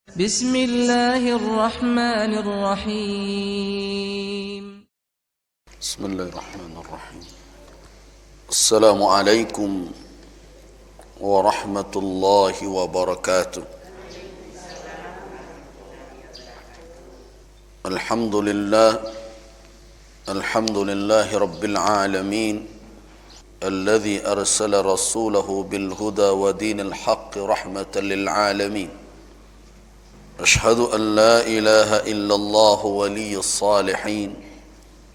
بسم الله الرحمن الرحيم. بسم الله الرحمن الرحيم. السلام عليكم ورحمة الله وبركاته. الحمد لله رب العالمين الذي أرسل رسوله بالهدى ودين الحق رحمة للعالمين. أشهد أن لا إله إلا الله ولي الصالحين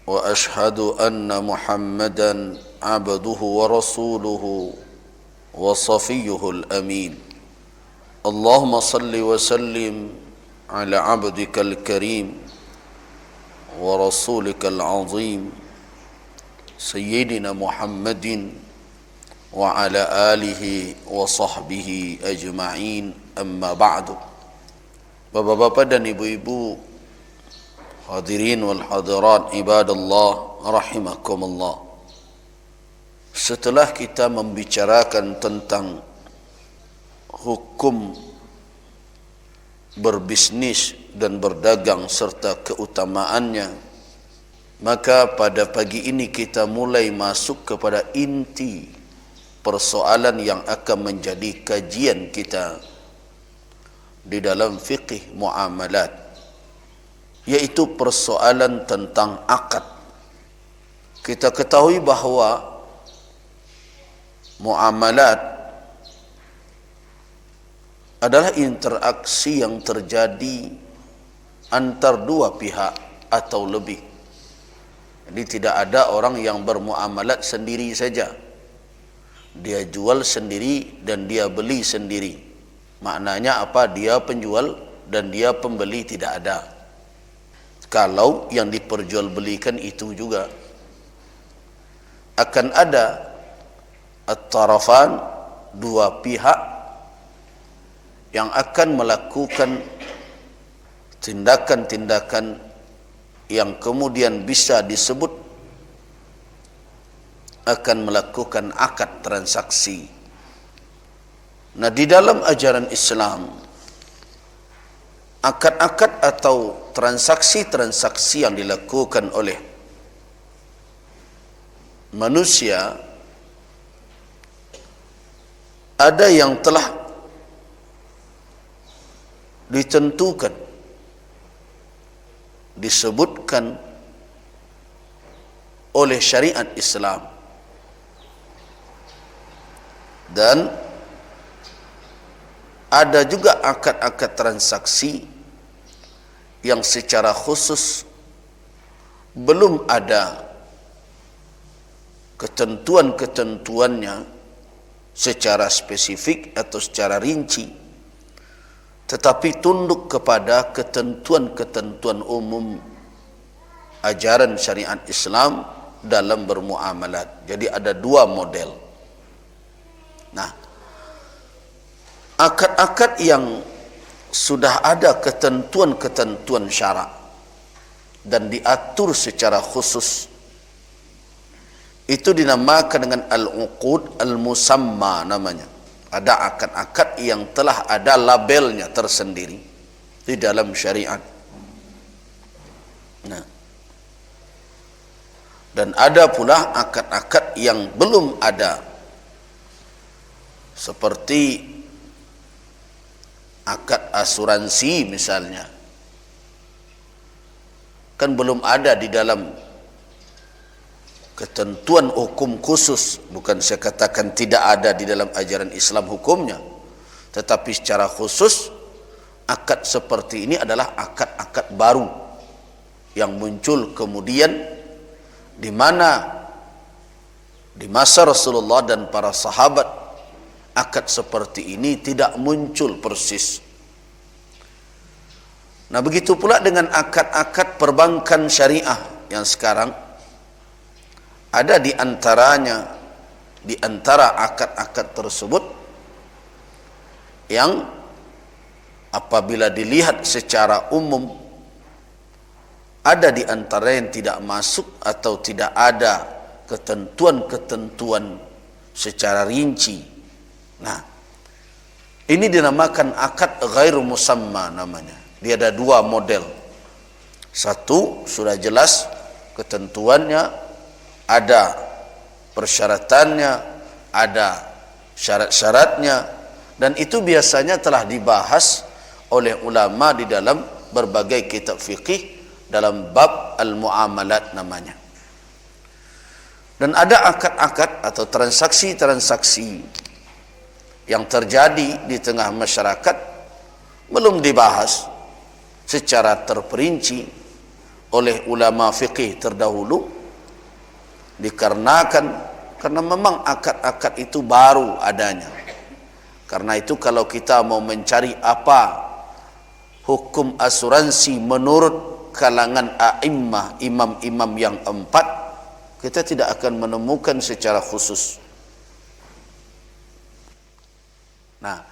وأشهد أن محمدا عبده ورسوله وصفيه الأمين. اللهم صل وسلم على عبدك الكريم ورسولك العظيم سيدنا محمد وعلى آله وصحبه أجمعين. أما بعد. Bapak-bapak dan ibu-ibu, hadirin wal hadirat ibadallah rahimakumullah. Setelah kita membicarakan tentang hukum berbisnis dan berdagang serta keutamaannya, maka pada pagi ini kita mulai masuk kepada inti persoalan yang akan menjadi kajian kita di dalam fiqih muamalat, yaitu persoalan tentang akad. Kita ketahui bahawa muamalat adalah interaksi yang terjadi antar dua pihak atau lebih. Jadi tidak ada orang yang bermuamalat sendiri saja. Dia jual sendiri dan dia beli sendiri. Maknanya apa? Dia penjual dan dia pembeli tidak ada. Kalau yang diperjualbelikan itu juga akan ada at-tarafan, dua pihak yang akan melakukan tindakan-tindakan yang kemudian bisa disebut akan melakukan akad transaksi. Nah, di dalam ajaran Islam, akad-akad atau transaksi-transaksi yang dilakukan oleh manusia ada yang telah ditentukan, disebutkan oleh syariat Islam, dan ada juga akad-akad transaksi yang secara khusus belum ada ketentuan-ketentuannya secara spesifik atau secara rinci, tetapi tunduk kepada ketentuan-ketentuan umum ajaran syariat Islam dalam bermuamalat. Jadi ada dua model. Nah, akad-akad yang sudah ada ketentuan-ketentuan syarak dan diatur secara khusus, itu dinamakan dengan al-uqud al-musamma namanya. Ada akad-akad yang telah ada labelnya tersendiri di dalam syariat. Nah, dan ada pula akad-akad yang belum ada, seperti akad asuransi misalnya, kan belum ada di dalam ketentuan hukum khusus. Bukan saya katakan tidak ada di dalam ajaran Islam hukumnya, tetapi secara khusus akad seperti ini adalah akad-akad baru yang muncul kemudian, di mana di masa Rasulullah dan para sahabat akad seperti ini tidak muncul persis. Nah, begitu pula dengan akad-akad perbankan syariah yang sekarang ada di antaranya, di antara akad-akad tersebut yang apabila dilihat secara umum ada di antara yang tidak masuk atau tidak ada ketentuan-ketentuan secara rinci. Nah, Ini dinamakan akad ghairu musamma namanya. Dia ada dua model. Satu sudah jelas ketentuannya, ada persyaratannya, ada syarat-syaratnya, dan itu biasanya telah dibahas oleh ulama di dalam berbagai kitab fikih dalam bab al-muamalat namanya. Dan ada akad-akad atau transaksi-transaksi yang terjadi di tengah masyarakat belum dibahas secara terperinci oleh ulama fikih terdahulu, karena memang akad-akad itu baru adanya. Karena itu kalau kita mau mencari apa hukum asuransi menurut kalangan a'immah, imam-imam yang empat, kita tidak akan menemukan secara khusus. Nah,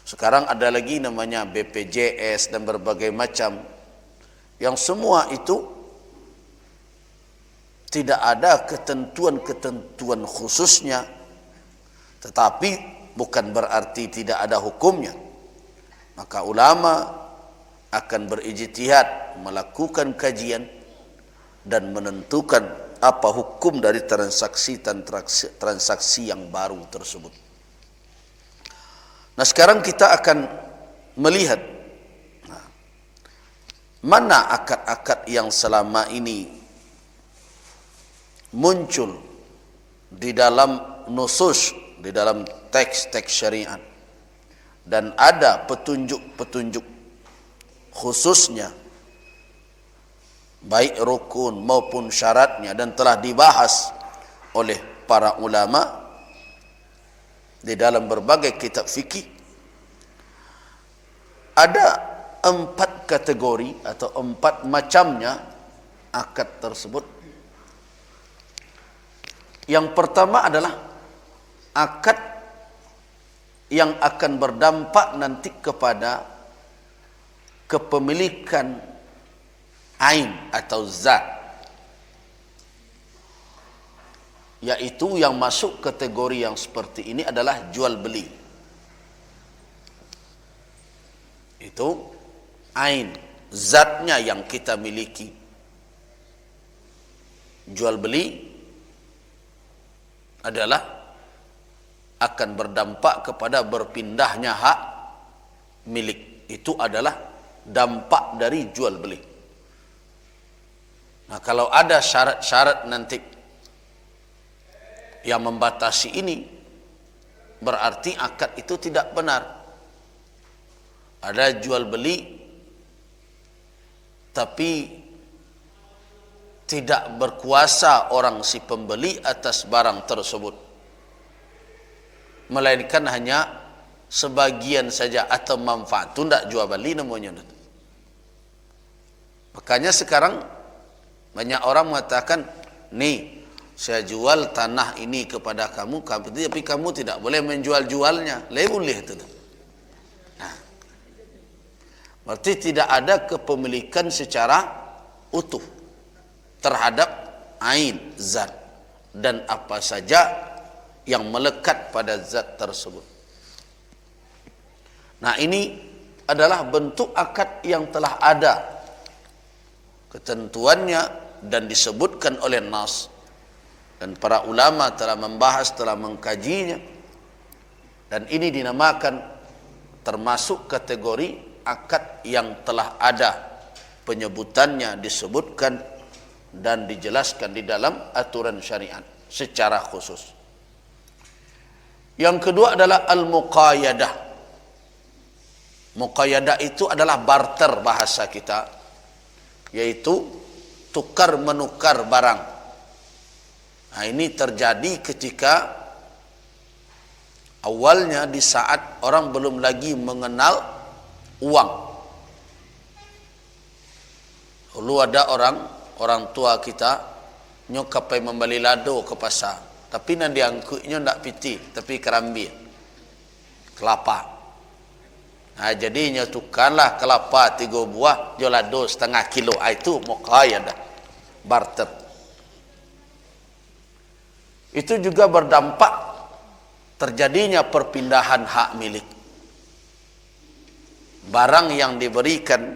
sekarang ada lagi namanya BPJS dan berbagai macam, yang semua itu tidak ada ketentuan-ketentuan khususnya, tetapi bukan berarti tidak ada hukumnya. Maka ulama akan berijtihad, melakukan kajian dan menentukan apa hukum dari transaksi yang baru tersebut. Nah, sekarang kita akan melihat mana akad-akad yang selama ini muncul di dalam nusus, di dalam teks-teks syariat, dan ada petunjuk-petunjuk khususnya, baik rukun maupun syaratnya, dan telah dibahas oleh para ulama di dalam berbagai kitab fikih. Ada 4 kategori atau 4 macamnya akad tersebut. Yang pertama adalah akad yang akan berdampak nanti kepada kepemilikan ain atau zat, yaitu yang masuk kategori yang seperti ini adalah jual beli. Itu ain, zatnya yang kita miliki. Jual beli adalah akan berdampak kepada berpindahnya hak milik. Itu adalah dampak dari jual beli. Nah, kalau ada syarat-syarat nanti yang membatasi ini, berarti akad itu tidak benar. Ada jual beli tapi tidak berkuasa orang si pembeli atas barang tersebut, melainkan hanya sebagian saja atau manfaat. Itu tidak jual beli namanya. Makanya sekarang banyak orang mengatakan, nih saya jual tanah ini kepada kamu, tapi kamu tidak boleh menjual-jualnya. Boleh itu. Nah, berarti tidak ada kepemilikan secara utuh terhadap ain, zat, dan apa saja yang melekat pada zat tersebut. Nah, ini adalah bentuk akad yang telah ada ketentuannya dan disebutkan oleh nas, dan para ulama telah membahas, telah mengkajinya, dan ini dinamakan termasuk kategori akad yang telah ada penyebutannya, disebutkan dan dijelaskan di dalam aturan syariat secara khusus. Yang kedua adalah al-muqayadah. Muqayadah itu adalah barter bahasa kita, yaitu tukar menukar barang. Nah, ini terjadi ketika awalnya di saat orang belum lagi mengenal uang. Dulu ada orang tua kita nyokapai membeli lado ke pasar, tapi nan diangkutnya ndak piti, tapi kerambi kelapa. Nah, jadinya tukarlah kelapa 3 buah, jual lado setengah kilo. Itu muqayadah, barter. Itu juga berdampak terjadinya perpindahan hak milik. barang yang diberikan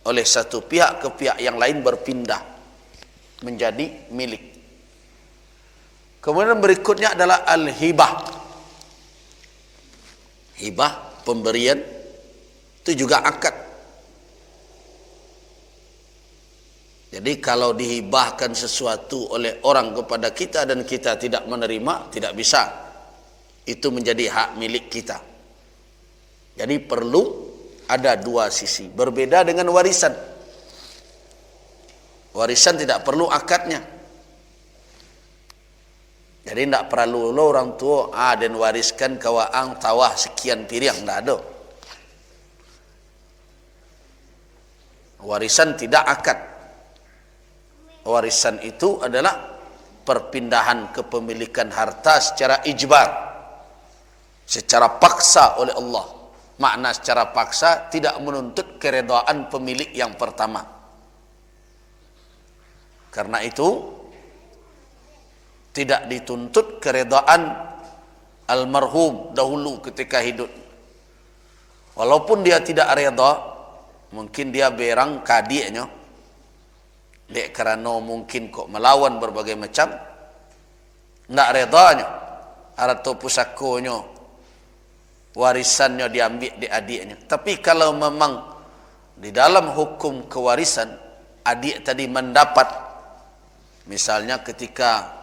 oleh satu pihak ke pihak yang lain berpindah menjadi milik. Kemudian berikutnya adalah al-hibah. Hibah, pemberian, itu juga akad. Jadi kalau dihibahkan sesuatu oleh orang kepada kita dan kita tidak menerima, tidak bisa. Itu menjadi hak milik kita. Jadi perlu ada dua sisi. Berbeda dengan warisan. Warisan tidak perlu akadnya. Jadi tidak perlu lo orang tua dan wariskan kawaang tawah sekian piring, tidak ada. Warisan tidak akad. Warisan itu adalah perpindahan kepemilikan harta secara ijbar, secara paksa oleh Allah. Makna secara paksa tidak menuntut keredaan pemilik yang pertama. Karena itu tidak dituntut keredaan almarhum dahulu ketika hidup. Walaupun dia tidak reda, mungkin dia berang kadiknya, dek kerana mungkin kok melawan berbagai macam, tidak redanya atau pusakonya, warisannya diambil di adiknya. Tapi kalau memang di dalam hukum kewarisan adik tadi mendapat, misalnya ketika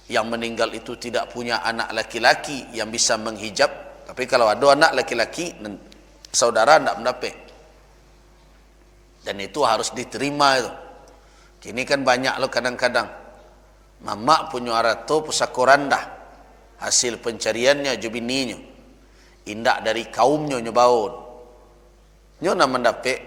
yang meninggal itu tidak punya anak laki-laki yang bisa menghijab, tapi kalau ada anak laki-laki saudara tidak mendapat, dan itu harus diterima itu. Kini kan banyak lo kadang-kadang mamak punya arato pusako randah, hasil pencariannya jubininya indak dari kaumnya nyobaun nyo nak mendapat,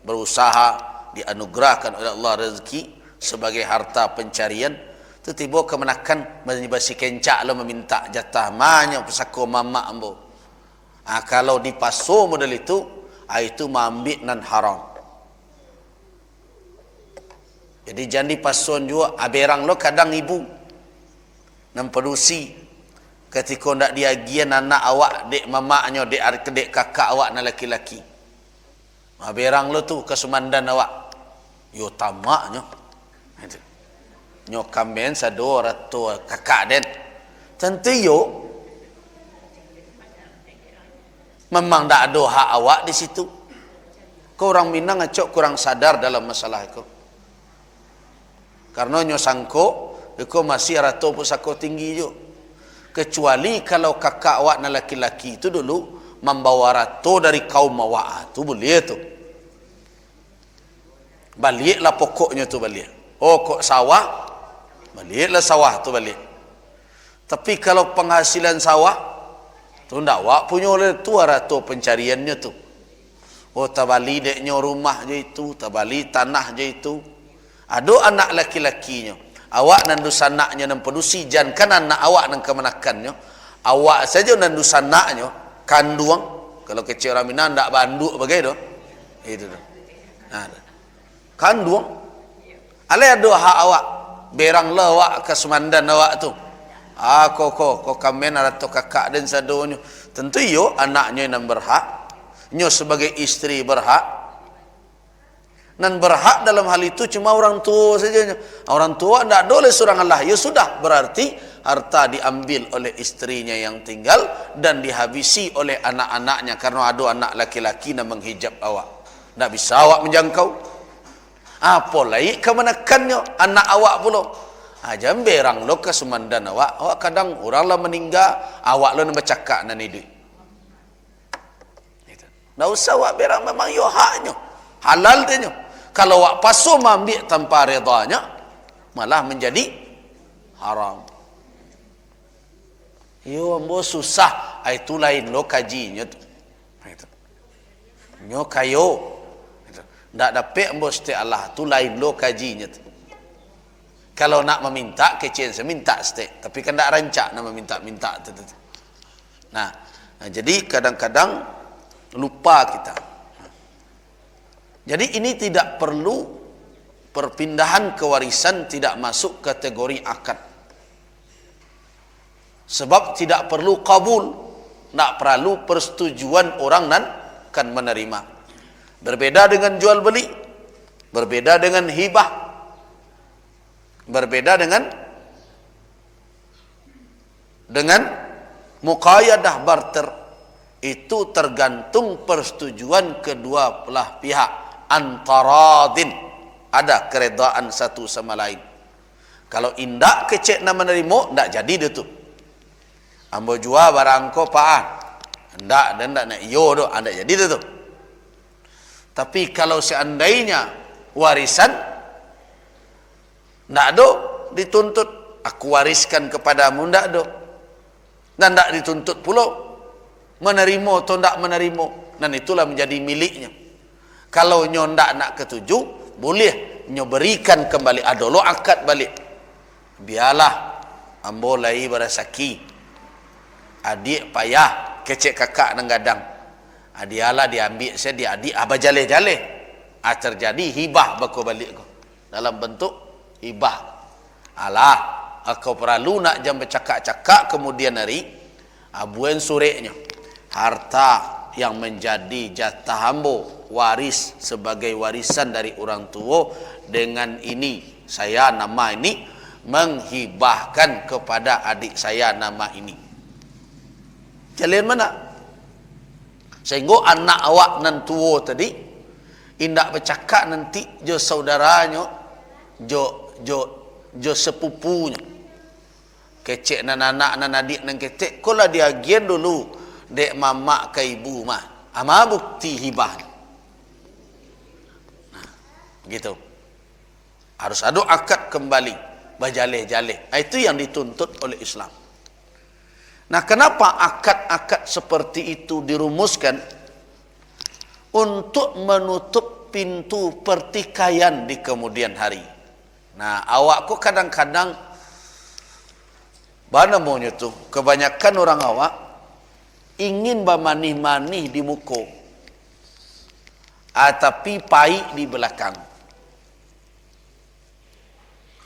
berusaha dianugerahkan oleh Allah rezeki sebagai harta pencarian, tu tiba kemenakan menyebasi kencak lo meminta jatah mahnya pusako mamak ambo. Kalau dipaso model itu mambil nan haram. Jadi jangan dipason juga aberang lo kadang ibu nampedusi ketika ndak diagian anak awak dek mamaknya dek kakak awak na laki-laki. Aberang lo tu kesumandan awak. Yo tamaknya. Nyo kamben sado rato kakak den. Tentu yo memang ndak ada hak awak di situ. Kau orang Minang acok kurang sadar dalam masalah itu. Karena nyo sangko iko masih rato pusako tinggi jo. Kecuali kalau kakak awak na laki-laki itu dulu membawa rato dari kaum awak, tu boleh tu. Baliklah pokoknya tu balik. Oh kok sawah, baliklah sawah tu balik. Tapi kalau penghasilan sawah tu ndak awak punya oleh tu rato pencariannya tu. Oh tabali deknya rumah je itu, tabali tanah je itu. Ada anak laki-lakinya, awak nan dusanaknya nan pedusi jan kan anak awak nan kemenakannya, awak saja nan dusanaknya kanduang. Kalau kecil orang Minang ndak banduk bagai do itu do. Nah, kanduang ale ada hak awak berang lah awak ke sumandan awak tu. Kok kamen atau kakak dan sadonyo, tentu yo anaknya yang berhak, nyo sebagai istri berhak. Dan berhak dalam hal itu cuma orang tua saja. Orang tua tidak boleh surang Allah. Ya sudah, berarti harta diambil oleh istrinya yang tinggal dan dihabisi oleh anak-anaknya karena ada anak laki-laki yang menghijab awak. Tidak bisa awak menjangkau. Apalagi kemenakannya anak awak pula. Jangan berang lo ke sumandan awak. Awak kadang orang lah meninggal, awak lo nak bercakap nan hidup. Tidak usah awak berang, memang yo haknya. Halal dia. Kalau awak pasu ambil tanpa redanya, malah menjadi haram. Yo ambo susah, itu lain lo kajinya tu. Nyo kayo. Ndak dapat ambo setiap Allah tu lain lo kajinya tu. Kalau nak meminta kecil seminta setiap, tapi kan ndak rancak nak meminta-minta tu. Nah, jadi kadang-kadang lupa kita. Jadi ini tidak perlu, perpindahan kewarisan tidak masuk kategori akad. Sebab tidak perlu kabul, tak perlu persetujuan orang nan kan menerima. Berbeda dengan jual beli, berbeda dengan hibah, berbeda dengan muqayadah barter. Itu tergantung persetujuan kedua belah pihak, antaradin, ada keredaan satu sama lain. Kalau indak kecek nak menerima, ndak jadi dia tu. Ambo jual barang ko paan, ndak dan ndak nak yo do, ndak jadi dia tu. Tapi kalau seandainya warisan, ndak do dituntut aku wariskan kepadamu, ndak do, dan ndak dituntut pula menerima atau ndak menerima, dan itulah menjadi miliknya. Kalau nyo ndak nak ketuju, boleh nyo berikan kembali, adolo akad balik. Biarlah ambo lai barasaki, adik payah kecek kakak nang gadang, adialah diambil saya dia adik abah jale-jale, terjadi hibah bako balik ko dalam bentuk hibah. Alah aku perlu nak jam bercakap-cakap kemudian hari abuan sureknya harta yang menjadi jatah hambo waris sebagai warisan dari orang tua, dengan ini saya nama ini menghibahkan kepada adik saya nama ini. Jalan mana? Sehingga anak awak nan tua tadi indak bercakap nanti jo saudaranya, jo sepupunya. Kecek nan anak nan adik nan kecek, kola dia gian dulu dek mamak ke ibu mah. Ama bukti hibah. Nah, gitu. Harus ada akad kembali, bajaleh-jaleh. Itu yang dituntut oleh Islam. Nah, kenapa akad-akad seperti itu dirumuskan? Untuk menutup pintu pertikaian di kemudian hari. Nah, awakku kadang-kadang mana maunya tu, kebanyakan orang awak ingin bermanih-manih di muka, tapi pahit di belakang.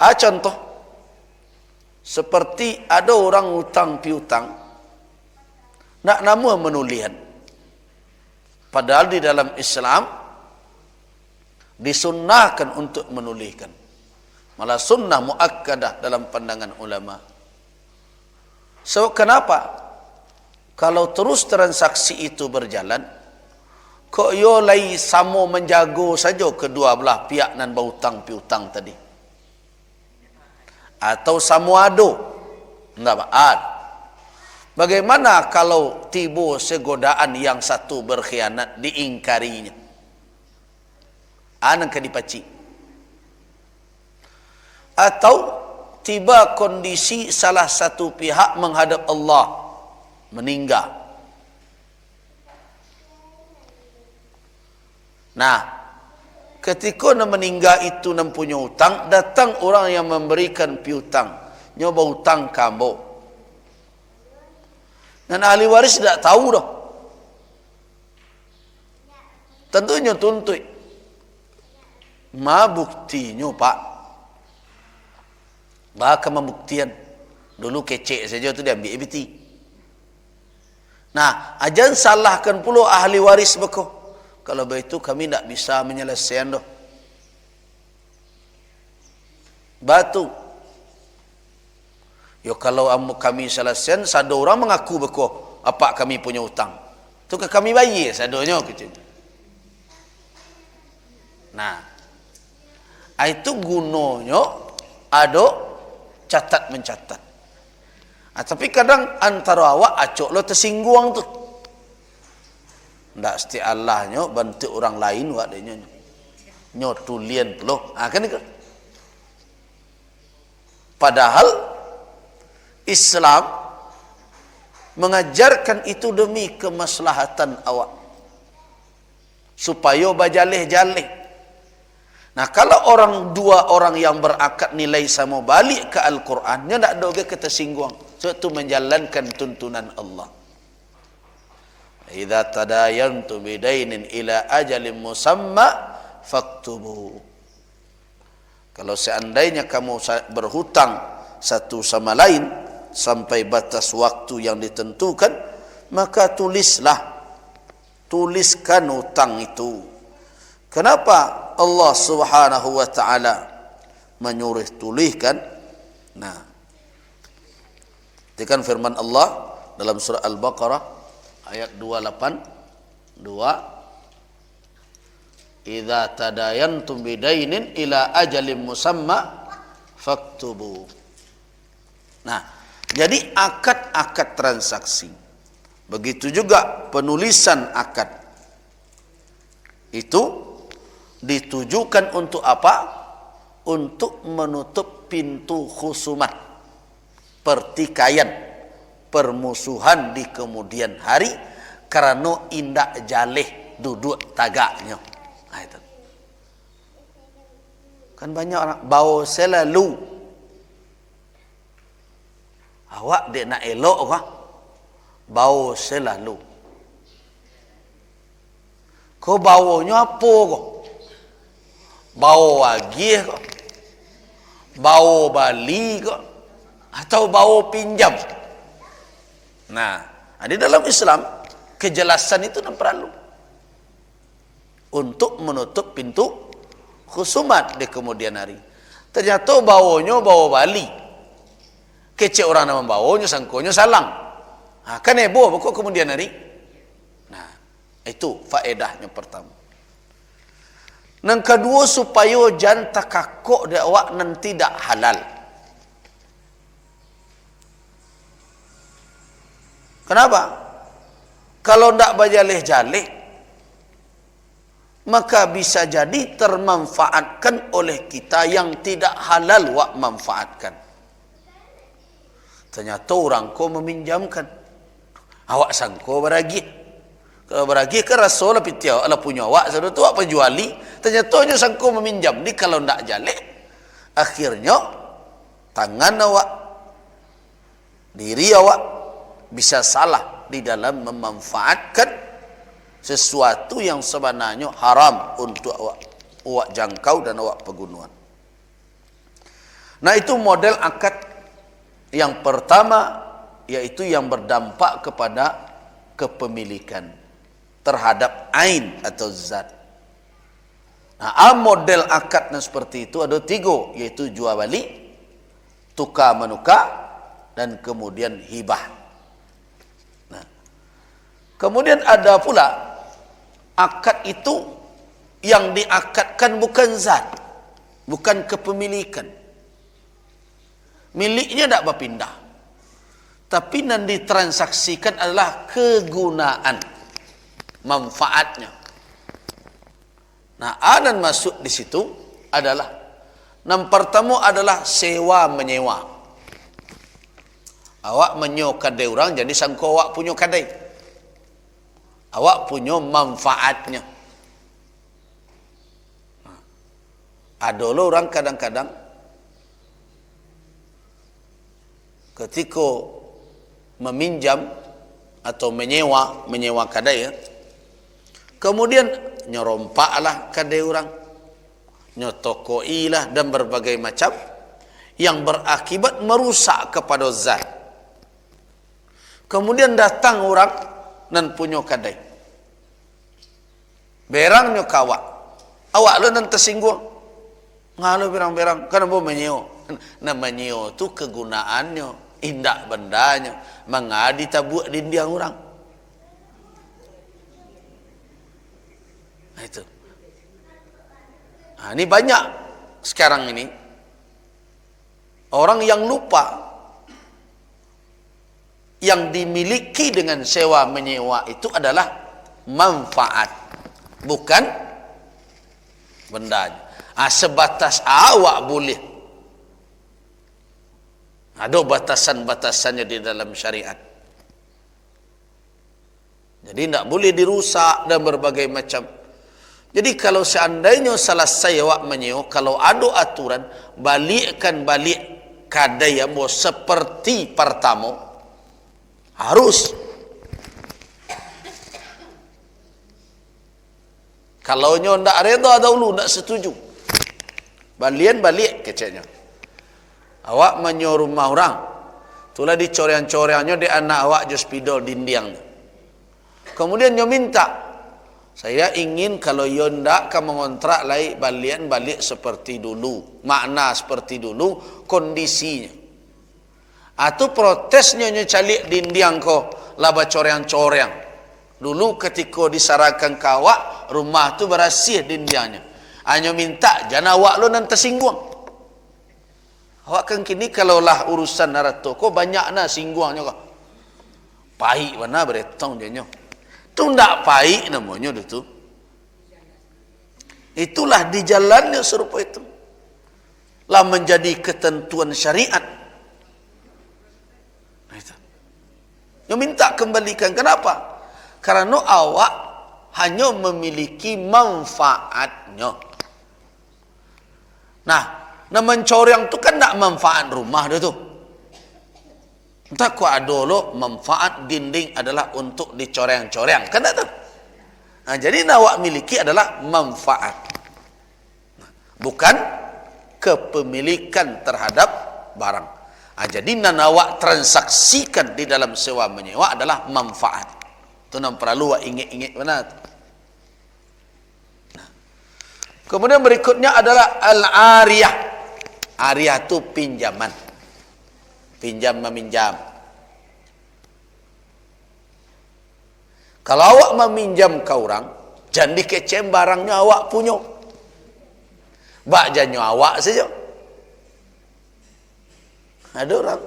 Contoh, seperti ada orang hutang piutang, nak nama menulihan. Padahal di dalam Islam disunnahkan untuk menuliskan. Malah sunnah muakkadah dalam pandangan ulama. So, kenapa? Kalau terus transaksi itu berjalan, kok yo lai samo menjago saja kedua belah pihak nan berhutang piutang tadi. Atau samo ado. Enggak baat. Bagaimana kalau tiba segodaan yang satu berkhianat diingkarinya? Anang kedipaci. Atau tiba kondisi salah satu pihak menghadap Allah meninggal. Nah, ketika nak meninggal itu nak punya hutang, datang orang yang memberikan piutang, nyoba hutang kamu. Dan ahli waris tidak tahu dah. Tentunya tuntut. Ma buktinya pak. Bahkan membuktian. Dulu kecek saja tu dia ambil EBT. Nah, ajan salahkan pula ahli waris beko. Kalau begitu kami tidak bisa menyelesaikan dah. Batu. Yo kalau kami selesaikan, satu orang mengaku beko apa kami punya hutang. Tu ke kami bayar sadonya gitu. Nah, itu gunanya ada catat mencatat. Tapi kadang antara awak acok lo tersinggung tu. Ndak mesti Allahnya bantu orang lain wak dia nyo tulian pelo. Kan itu. Padahal Islam mengajarkan itu demi kemaslahatan awak. Supaya bajaleh-jaleh. Nah, kalau dua orang yang berakad nilai sama balik ke Al-Quran, dia tak ada ketersinggung. Sebab itu menjalankan tuntunan Allah. Idza tadayantum bidainin ila ajalin musamma faktubu. Kalau seandainya kamu berhutang satu sama lain sampai batas waktu yang ditentukan, maka tuliskan hutang itu. Kenapa Allah Subhanahu wa taala menyuruh tuliskan? Nah, itu kan firman Allah dalam surah Al-Baqarah ayat 282, "Idza tadayantum bidainin ila ajalin musamma faktubu." Nah, jadi akad-akad transaksi, begitu juga penulisan akad itu ditujukan untuk apa? Untuk menutup pintu khusumat, pertikaian, permusuhan di kemudian hari karena indak jaleh duduk tagaknya. Nah, itu. Kan banyak orang bau selalu. Awak dia nak elok kah? Bau selalu. Kau baunya apa kau? Bau wagih kok, bau Bali kok, atau bau pinjam? Nah, di dalam Islam kejelasan itu perlu untuk menutup pintu khusumat di kemudian hari. Ternyata baunya bau Bali, kecek orang nama baunya sangkonya salang. Nah, kan heboh kok kemudian hari. Nah, itu faedahnya pertama. Yang kedua, supaya jangan takakok dia awak nan tidak halal. Kenapa? Kalau tidak berjaleh-jaleh, maka bisa jadi termanfaatkan oleh kita yang tidak halal wak manfaatkan. Ternyata orang ko meminjamkan, awak sangko beragih. Kalau beragi ke Rasul pitiau ala punya awak sudah tu apa juali, ternyata nya sangko meminjam ni kalau ndak jaleh, akhirnya tangan awak, diri awak bisa salah di dalam memanfaatkan sesuatu yang sebenarnya haram untuk awak jangkau dan awak pegunuhan. Nah, itu model akad yang pertama, yaitu yang berdampak kepada kepemilikan terhadap ain atau zat. Nah, model akad seperti itu ada 3, yaitu jual beli, tukar menukar, dan kemudian hibah. Nah, kemudian ada pula akad itu yang diakadkan bukan zat, bukan kepemilikan. Miliknya tidak berpindah, tapi yang ditransaksikan adalah kegunaan, manfaatnya. Nah, dan masuk di situ adalah yang pertama adalah sewa menyewa. Awak menyewa kadai orang, jadi sangka awak punya kadai. Awak punya manfaatnya. Ada orang kadang-kadang ketika meminjam atau menyewa kadai, ya, kemudian nyerompaklah kadai orang, nyotokoilah dan berbagai macam yang berakibat merusak kepada zat. Kemudian datang orang dan punya kadai, berangnya kawak, awak lu dan tersinggung, ngalu berang-berang, kan mau menyewa. Nah, menyewa tu kegunaannya, indak bendanya, mengadi tabuk dindiang orang. Nah, itu. Nah, ini banyak sekarang ini orang yang lupa yang dimiliki dengan sewa menyewa itu adalah manfaat, bukan bendanya. Sebatas awak boleh. Ada batasan-batasannya di dalam syariat. Jadi tidak boleh dirusak dan berbagai macam. Jadi kalau seandainya selesai awak menyewa, kalau ada aturan, balikkan balik kadai yang seperti pertama, harus. Kalau nyo ndak reda dahulu, ndak setuju, balian balik keceknya. Awak menyewa rumah orang, itulah dicorean-coreannya di anak awak jo spidol dindiang. Kemudian nyo minta, Saya ingin kalau yo ndak ka mengontrak lai balian balik seperti dulu, makna seperti dulu kondisinya. Atau protesnya nyo calik dindiang ko laba coreang-coreang. Dulu ketika disarankan kawak rumah tu berasih dindiangnya. Hanya minta jangan awak lo nan tersinggung. Awak kan kini kalau lah urusan narato ko banyak na singguangnya ko. Pahit mana beretong dia nyo. Tu ndak pahit namanya tu. Itulah di jalannya serupa itu. Lah menjadi ketentuan syariat. Nah itu. Yang minta kembalikan. Kenapa? Karena awak hanya memiliki manfaatnya. Nah mencoreng tu kan tak manfaat rumah dia tu. Entah ku ada lo manfaat dinding adalah untuk dicoreng-coreng. Kan tak tahu. Nah, jadi awak miliki adalah manfaat. Bukan kepemilikan terhadap barang. Nah, jadi awak transaksikan di dalam sewa menyewa adalah manfaat. Itu yang perlu awak ingat-ingat benar. Nah. Kemudian berikutnya adalah al-ariyah. Ariyah itu pinjaman. Pinjam meminjam. Kalau awak meminjam ke orang, jangan dikecem barangnya awak punya. Bak janyo awak saja. Ada orang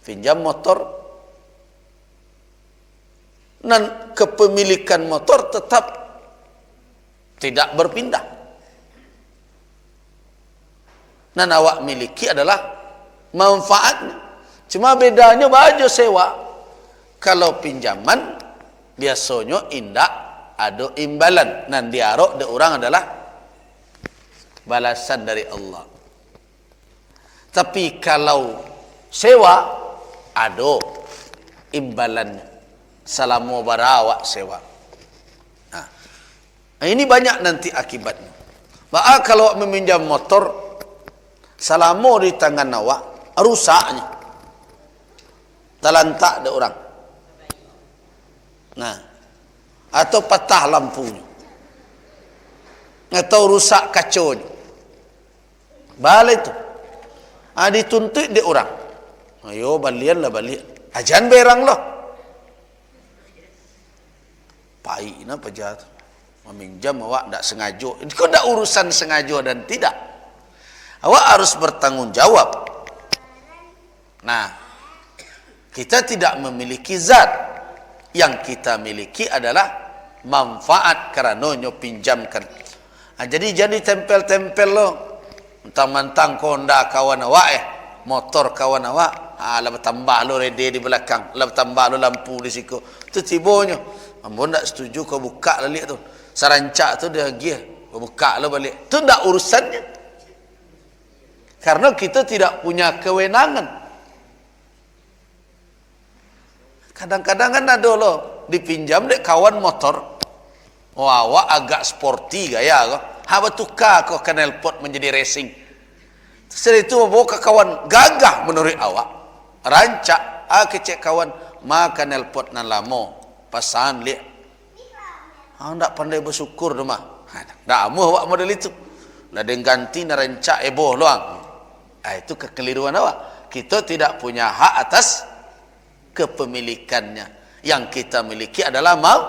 pinjam motor, dan kepemilikan motor tetap tidak berpindah. Dan awak miliki adalah manfaatnya. Cuma bedanya baju sewa. Kalau pinjaman biasanya indak ada imbalan. Dan diarok de orang adalah balasan dari Allah. Tapi kalau sewa ada imbalannya. Selama barawak sewa. Nah, ini banyak nanti akibatnya. Maka kalau meminjam motor selama di tangan awak rusaknya, terlantak ada orang. Nah, atau patah lampunya, atau rusak kaconya, balik itu, dituntut dia orang. Ayo balian lah balik, ajan berang loh. Pahit na pejahat, meminjam awak tak sengaja. Kau tak urusan sengaja dan tidak. Awak harus bertanggung jawab. Nah, kita tidak memiliki zat. Yang kita miliki adalah manfaat kerana nyo pinjamkan. Nah, jadi tempel-tempel lo. Mentang-mentang kau ndak kawan awak motor kawan awak, lah tambah lo rede di belakang, lah tambah lo lampu di siku. Tu tibonyo. Ampun ndak setuju kau buka balik tu. Sarancak tu dia gih, kau buka lo balik. Tu ndak urusannya. Karena kita tidak punya kewenangan. Kadang-kadang kan ada loh dipinjam dek kawan motor. Wah, awak agak sporty gaya kok. Haba tukar kok knalpot menjadi racing. Setelah itu bawa ke kawan gagah menurut awak. Rancak, kecek kawan makan knalpot nan lama. Pasan lihat. Ndak pandai bersyukur tu mah. Ndak amuh awak model itu. Lah dengan ganti na rancak eboh luang. Itu kekeliruan awak. Kita tidak punya hak atas kepemilikannya. Yang kita miliki adalah mau.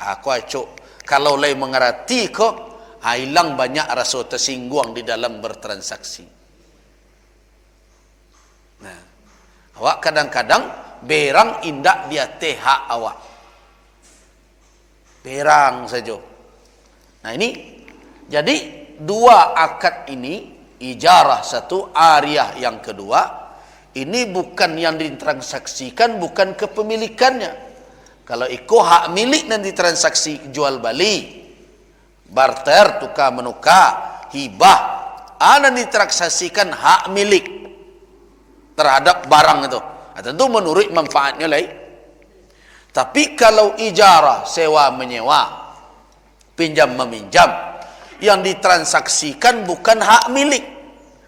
Aku acuk. Kalau lain mengerti kok, hilang banyak rasa tersinggung di dalam bertransaksi. Nah, awak kadang-kadang berang indak dia hak awak. Berang saja. Nah ini, jadi dua akad ini, ijarah satu, ariyah yang kedua, ini bukan yang ditransaksikan, bukan kepemilikannya. Kalau ikut hak milik nanti transaksi jual beli, barter, tukar menukar, hibah, nanti ditransaksikan hak milik terhadap barang itu. Tentu menurut manfaatnya lain. Tapi kalau ijarah, sewa menyewa, pinjam meminjam, yang ditransaksikan bukan hak milik,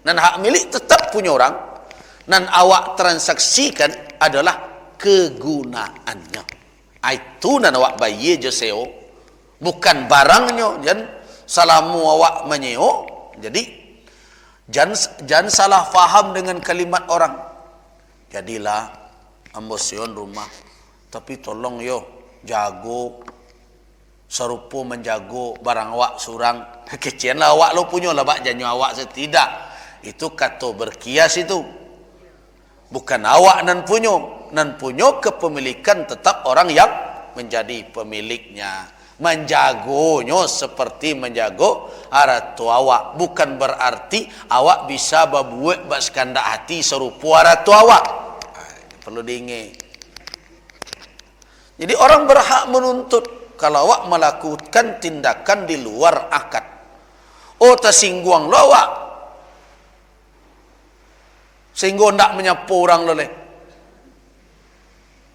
dan hak milik tetap punya orang, dan awak transaksikan adalah kegunaannya. Itu nan awak bayi je seo, bukan barangnya. Jan salamu awak menyeo. Jadi jangan salah faham dengan kalimat orang. Jadilah ambosion rumah, tapi tolong yo jago serupa menjago barang awak surang. Kecian lah awak lo punya lah bak janyo awak setidak. Itu kata berkias itu. Bukan awak nan punyo kepemilikan tetap orang yang menjadi pemiliknya. Menjagonya seperti menjago aratu awak. Bukan berarti awak bisa berbuat bersekandak hati serupa aratu awak. Perlu diingat. Jadi orang berhak menuntut kalau awak melakukan tindakan di luar akad. Oh, tersinggung lo awak, sehingga tidak menyapu orang loleh.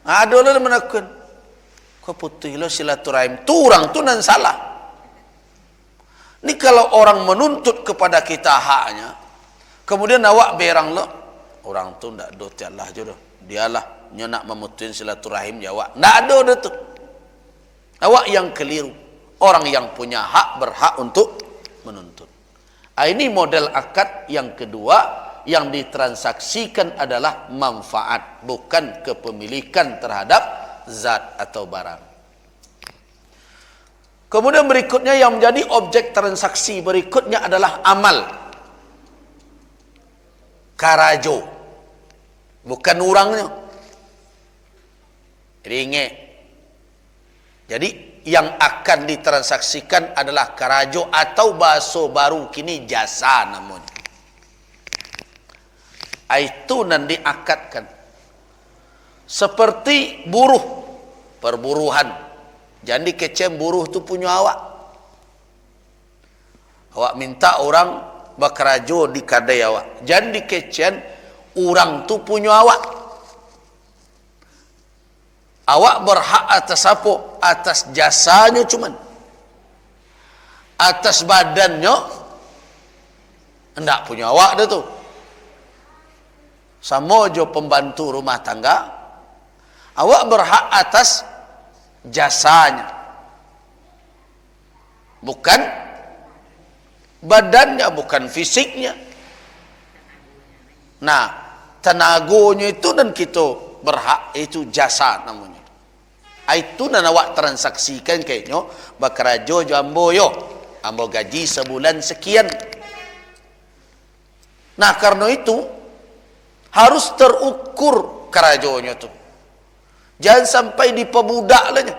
Ada loleh menakun. Kau putih lo silaturahim. Tu orang tu nan salah. Ni kalau orang menuntut kepada kita haknya, kemudian awak berang lo, orang tu tidak do tialah jodoh. Dialah nya nak memutusin silaturahim jawab. Tidak ada tu. Awak yang keliru. Orang yang punya hak berhak untuk menuntut. Ini model akad yang kedua. Yang ditransaksikan adalah manfaat, bukan kepemilikan terhadap zat atau barang. Kemudian berikutnya yang menjadi objek transaksi berikutnya adalah amal. Karajo, bukan orangnya. Jadi ingat. Jadi yang akan ditransaksikan adalah karajo atau bahasa baru kini jasa namanya. Itu nan diakadkan seperti buruh, perburuhan. Jadi kecem buruh tu punya awak. Awak minta orang bekerja di kadai awak. Jadi kecem orang tu punya awak. Awak berhak atas apa? Atas jasanya cuman. Atas badannya hendak punya awak dah tu. Sama jo pembantu rumah tangga, awak berhak atas jasanya, bukan badannya, bukan fisiknya. Nah, tenagonya itu dan kita berhak, itu jasa namanya. Itu dan awak transaksikan kayaknya bekerja jo ambo yo, ambo gaji sebulan sekian. Nah, karena itu harus terukur kerajonya tu. Jangan sampai diperbudak lahnya.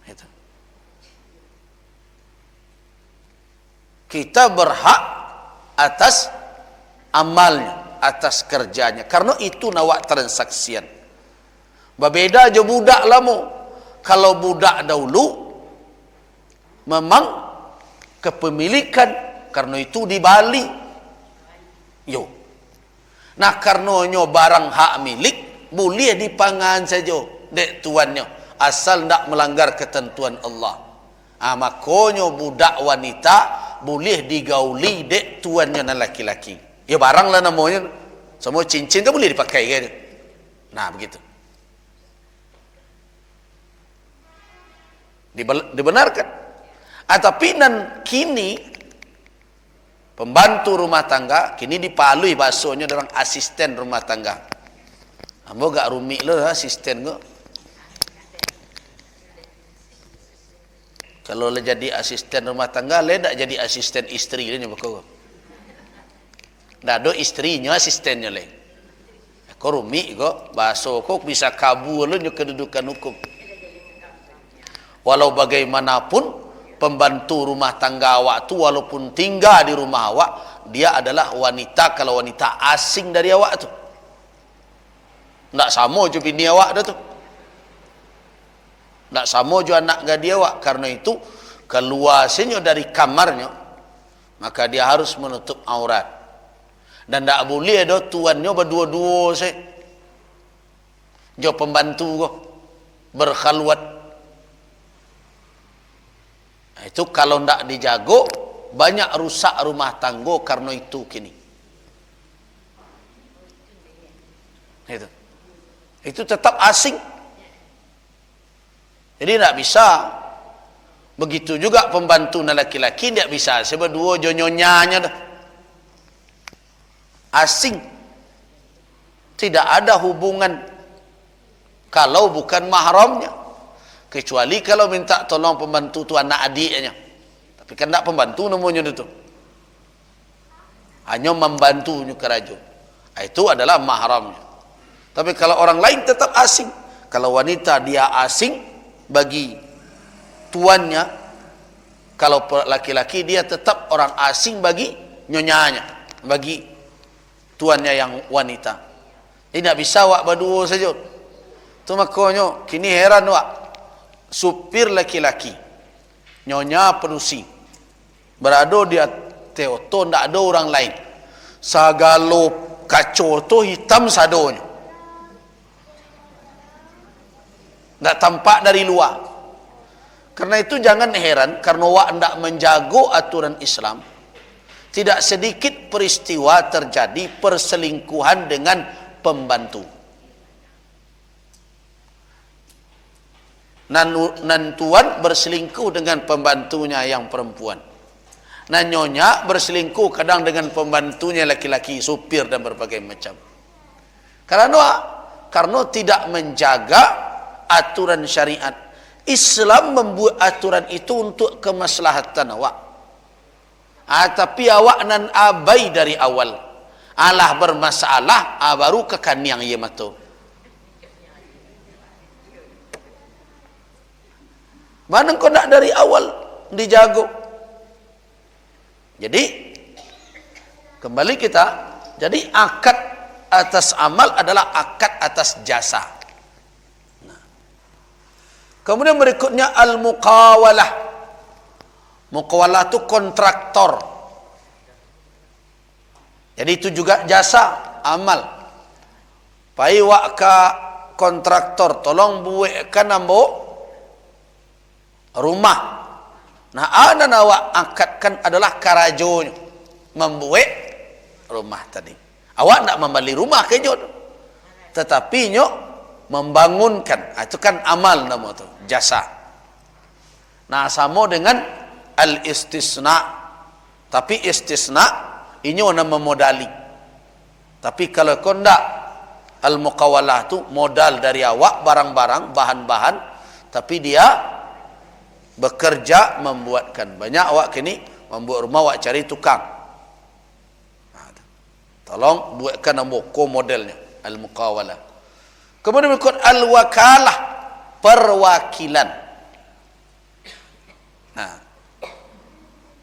Itu. Kita berhak atas amalnya, atas kerjanya. Karena itu nawak transaksian. Berbeda je budak lamu. Kalau budak dahulu memang kepemilikan, karena itu di Bali. Yo. Nah, karenanya barang hak milik boleh dipangan saja dek tuannya asal tidak melanggar ketentuan Allah. Makanya budak wanita boleh digauli dek tuannya dan laki-laki. Ya barang lah namanya. Semua cincin tu boleh dipakai kan. Nah, begitu. Dibenarkan. Tapi nan kini pembantu rumah tangga kini dipalui bahasanya orang asisten rumah tangga. Ambo gak rumit lo asisten go. Kalau le jadi asisten rumah tangga, le dak jadi asisten istri le nyebako. Dak do istrinya asistennya le. Ko rumit go bahasa kok bisa kabur lo kedudukan hukum. Walau bagaimanapun pembantu rumah tangga awak tu walaupun tinggal di rumah awak, dia adalah wanita, kalau wanita asing dari awak tu. Tak sama je bini awak dah tu. Tak sama je anak gadis awak. Karena itu keluarnya dari kamarnya, maka dia harus menutup aurat. Dan tak boleh dah tuannya berdua-dua saya. Jo pembantu ko berkhalwat. Itu kalau tidak dijago, banyak rusak rumah tangga karena itu kini. Itu tetap asing. Jadi tidak bisa. Begitu juga pembantu laki-laki tidak bisa. Sebab dua jonyonyanya dah. Asing. Tidak ada hubungan kalau bukan mahramnya. Kecuali kalau minta tolong pembantu tu anak adiknya. Tapi kan tak pembantu namanya itu. Hanya membantunya kerajaan. Itu adalah mahramnya. Tapi kalau orang lain tetap asing. Kalau wanita dia asing bagi tuannya. Kalau laki-laki dia tetap orang asing bagi nyonyanya. Bagi tuannya yang wanita. Jadi tak bisa wak berdua saja. Tu makanya kini heran wak. Supir laki-laki, nyonya penusi, berada di teoto, tidak ada orang lain. Sagalo kacau tu hitam sadonya, tidak tampak dari luar. Karena itu jangan heran, karena wak tidak menjago aturan Islam, tidak sedikit peristiwa terjadi perselingkuhan dengan pembantu. Nantuan berselingkuh dengan pembantunya yang perempuan. Nyonya berselingkuh kadang dengan pembantunya laki-laki, supir dan berbagai macam. Karena tidak menjaga aturan syariat. Islam membuat aturan itu untuk kemaslahatan awak. Tapi awak nan abai dari awal. Alah bermasalah, baru kekan yang ia matu. Mana kau nak dari awal dijago. Jadi kembali kita, jadi akad atas amal adalah akad atas jasa. Nah. Kemudian berikutnya al-muqawalah. Muqawalah itu kontraktor. Jadi itu juga jasa amal. Pai wak ka kontraktor tolong buatkan ambo rumah. Nah, ada awak akadkan adalah karajonya membuat rumah tadi. Awak nak membeli rumah ke jod, tetapi nyok membangunkan. Itu kan amal nama tu, jasa. Nah, sama dengan al-istisna. Tapi istisna ini orang memodali. Tapi kalau kau ndak, al-muqawalah tu modal dari awak barang-barang, bahan-bahan, tapi dia bekerja membuatkan. Banyak awak kini membuat rumah, awak cari tukang. Tolong buatkan nombor modelnya, al-muqawalah. Kemudian berikut al-wakalah, perwakilan. Nah,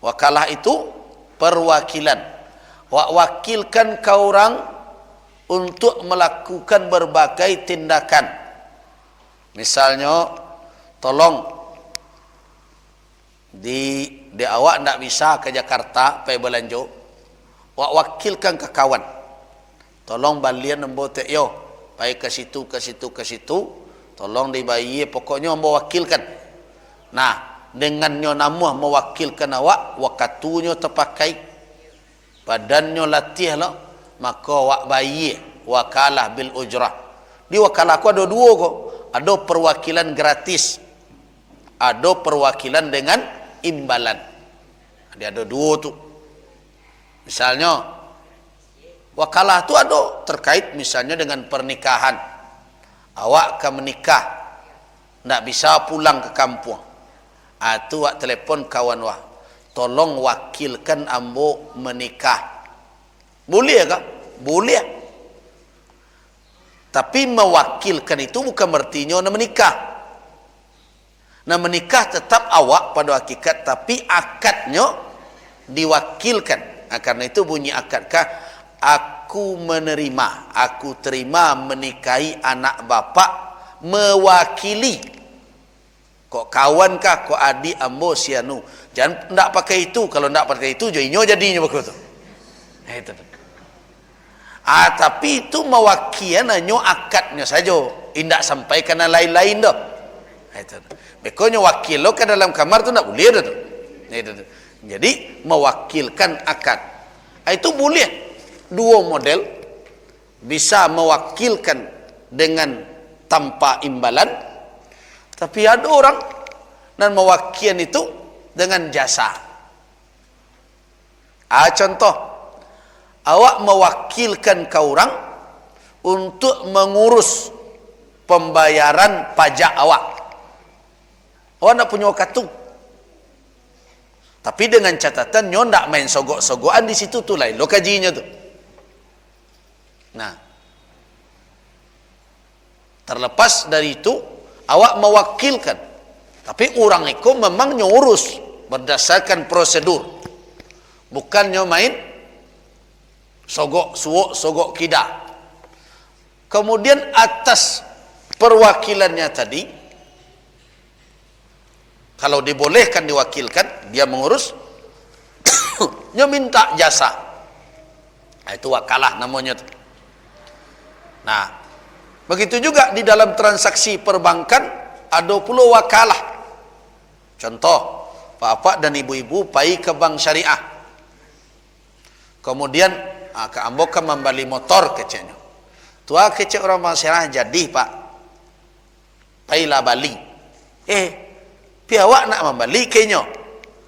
wakalah itu perwakilan. Wak wakilkan kau orang untuk melakukan berbagai tindakan. Misalnya, tolong di awak tidak bisa ke Jakarta pergi belanja, wak wakilkan ke kawan, tolong balian ambo tek yo pergi ke situ, tolong dibayar, pokoknya ambo wakilkan. Nah, dengan nyo namuh mewakilkan awak, wakatunya terpakai, badannya latih lah, maka wak bayar wakalah bil ujrah. Di wakalah aku ada dua kok, ada perwakilan gratis, ada perwakilan dengan imbalan. Dia ada dua tu. Misalnya wakalah tu ada terkait misalnya dengan pernikahan. Awak akan menikah, tak bisa pulang ke kampung. Tu awak telefon kawan wah, tolong wakilkan ambo menikah. Boleh kah? Boleh. Tapi mewakilkan itu bukan artinya nak menikah. Nah, menikah tetap awak pada hakikat, tapi akadnya diwakilkan. Karena itu bunyi akadkah, aku menerima, aku terima menikahi anak bapak mewakili. Kok kawan kah, kok adik ambo sianu. Jangan tidak pakai itu. Kalau tidak pakai itu, jadinya begitu. Itu. Tapi itu mewakilkan hanya akadnya saja. Tidak sampai kena lain-lain dah. Itu. Bekonya wakil lo ke dalam kamar tu tak boleh dah tu. Jadi mewakilkan akad. Itu boleh. Dua model, bisa mewakilkan dengan tanpa imbalan, Tapi ada orang dan mewakilkan itu dengan jasa. Contoh, awak mewakilkan ke orang untuk mengurus pembayaran pajak awak. Awak nak punya waktu. Tapi dengan catatan nyo ndak main sogok-sogokan di situ tu lain lo kajinya tu. Nah, terlepas dari itu awak mewakilkan, tapi orang itu memang nyurus berdasarkan prosedur, bukannya main sogok suwok sogok kida. Kemudian atas perwakilannya tadi, kalau dibolehkan diwakilkan, dia mengurus, dia minta jasa. Nah, itu wakalah namanya. Nah, begitu juga di dalam transaksi perbankan, ada pula wakalah. Contoh, bapak dan ibu-ibu pergi ke bank syariah. Kemudian, ke ambok ke membeli motor keceknya. Tua kecek orang bank syariah jadi pak, pergilah Bali. Piawak nak membeli kenyo.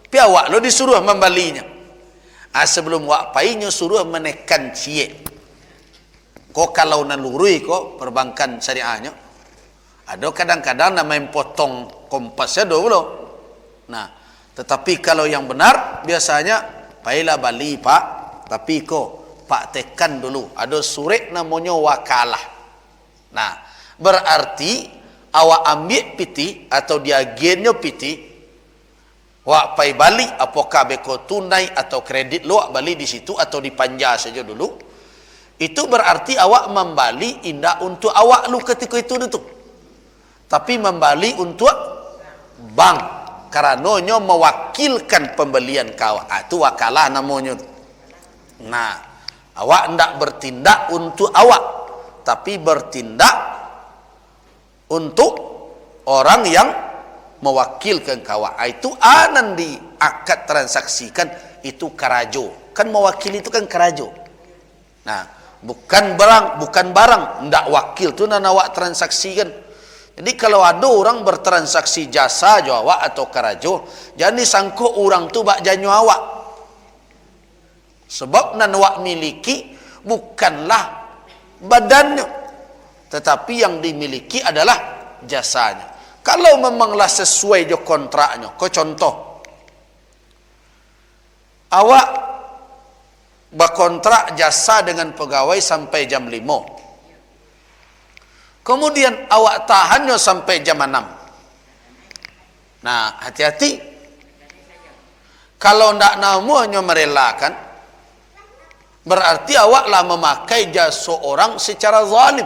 Piawak lo disuruh membelinya. Sebelum wak painya suruh menekan cie. Ko kalau nalurui ko perbankan syariahnya. Ada kadang-kadang nak main potong kompasnya dulu. Nah, tetapi kalau yang benar biasanya pailah Bali pak. Tapi ko pak tekan dulu. Ada surat namanya wakalah. Nah, berarti awak ambil piti atau dia agennya piti, wak pai balik apakah beko tunai atau kredit lo wak balik di situ atau dipanja saja dulu. Itu berarti awak membali indah untuk awak lu ketika itu tu. Tapi membali untuk bank karenanya mewakilkan pembelian kau. Itu wakalah namanya. Nah, awak hendak bertindak untuk awak, tapi bertindak untuk orang yang mewakilkan kawan. Itu anan di akad transaksikan itu karajo. Kan mewakili itu kan karajo. Nah, bukan barang ndak wakil tu nan awak transaksikan. Jadi kalau ada orang bertransaksi jasa jo awak atau karajo, jangan disangka orang tu bak janyo awak. Sebab nan awak miliki bukanlah badannya, tetapi yang dimiliki adalah jasanya. Kalau memanglah sesuai jo kontraknya, ko contoh, awak berkontrak jasa dengan pegawai sampai jam 5. Kemudian awak tahannya sampai jam 6. Nah, hati-hati. Kalau ndak namanya merelakan, berarti awaklah memakai jasa orang secara zalim.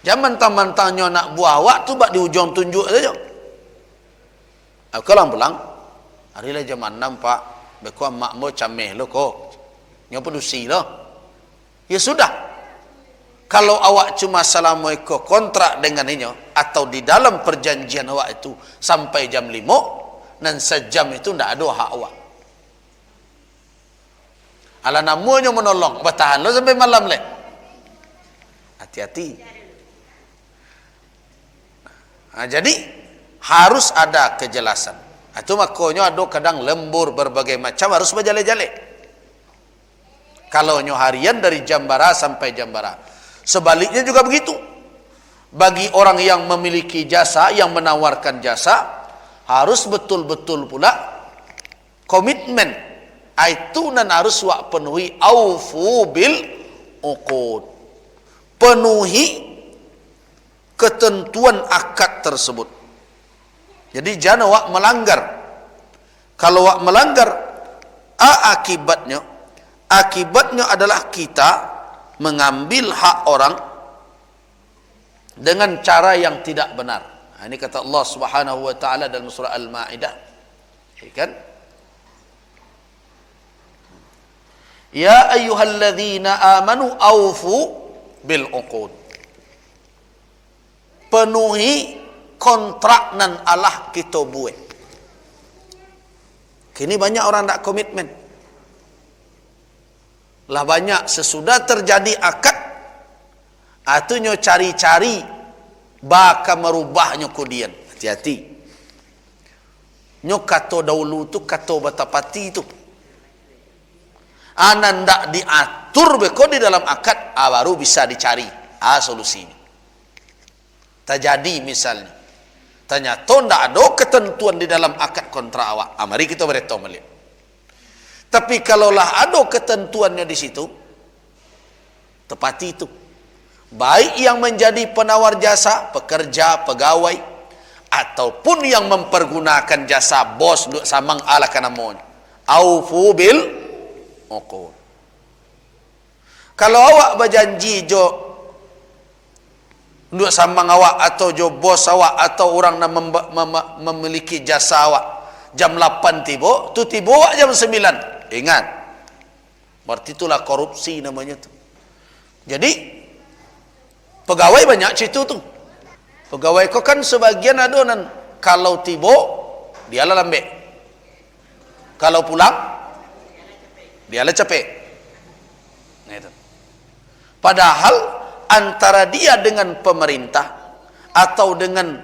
Jangan mentang-mentangnya nak buah awak tu bak di ujung tunjuk saja. Aku pulang. Harilah jam 6 pak. Beku mak mo cameh lo ko. Nyo pedusi lo. Ya sudah. Kalau awak cuma assalamualaikum kontrak dengan ini atau di dalam perjanjian awak itu sampai jam 5 dan sejam itu ndak ada hak awak. Ala namanya menolong, bertahan lo sampai malam le. Hati-hati. Nah, jadi harus ada kejelasan. Itu makanya ada kadang lembur berbagai macam harus berjale-jale. Kalau nyo harian dari jam bara sampai jam bara. Sebaliknya juga begitu. Bagi orang yang memiliki jasa, yang menawarkan jasa, harus betul-betul pula komitmen. Itu nan harus wak penuhi aufu bil uqud. Penuhi ketentuan akad tersebut. Jadi jangan awak melanggar. Kalau awak melanggar, akibatnya adalah kita mengambil hak orang dengan cara yang tidak benar. Ini kata Allah Subhanahu wa taala dalam surah Al-Maidah. Kan? Ya ayyuhalladzina amanu aufu bil uqud. Penuhi kontrak nan Allah kita buat. Kini banyak orang tak komitmen. Lah banyak sesudah terjadi akad, atunya cari-cari baka merubahnya kemudian. Hati-hati. Nyo kato dahulu tu kato batapati tu. Ndak diatur beko di dalam akad, baru bisa dicari solusinya. Terjadi misalnya, ternyata ndak ada ketentuan di dalam akad kontrak awak. Mari kita beritahu balik. Tapi kalaulah ada ketentuannya di situ, tepati itu. Baik yang menjadi penawar jasa, pekerja, pegawai, ataupun yang mempergunakan jasa bos duk samang ala kanamon. Aufu bil uqud. Kalau awak berjanji jo duk samang awak atau jo bos awak atau orang yang memiliki jasa awak jam 8 tiba, tu tiba awak jam 9. Ingat, berarti itulah korupsi namanya tu. Jadi pegawai banyak situ tu. Pegawai kau kan sebagian ada nan kalau tiba dia lah lambe, kalau pulang dia lah capek. Nah, itu. Padahal antara dia dengan pemerintah atau dengan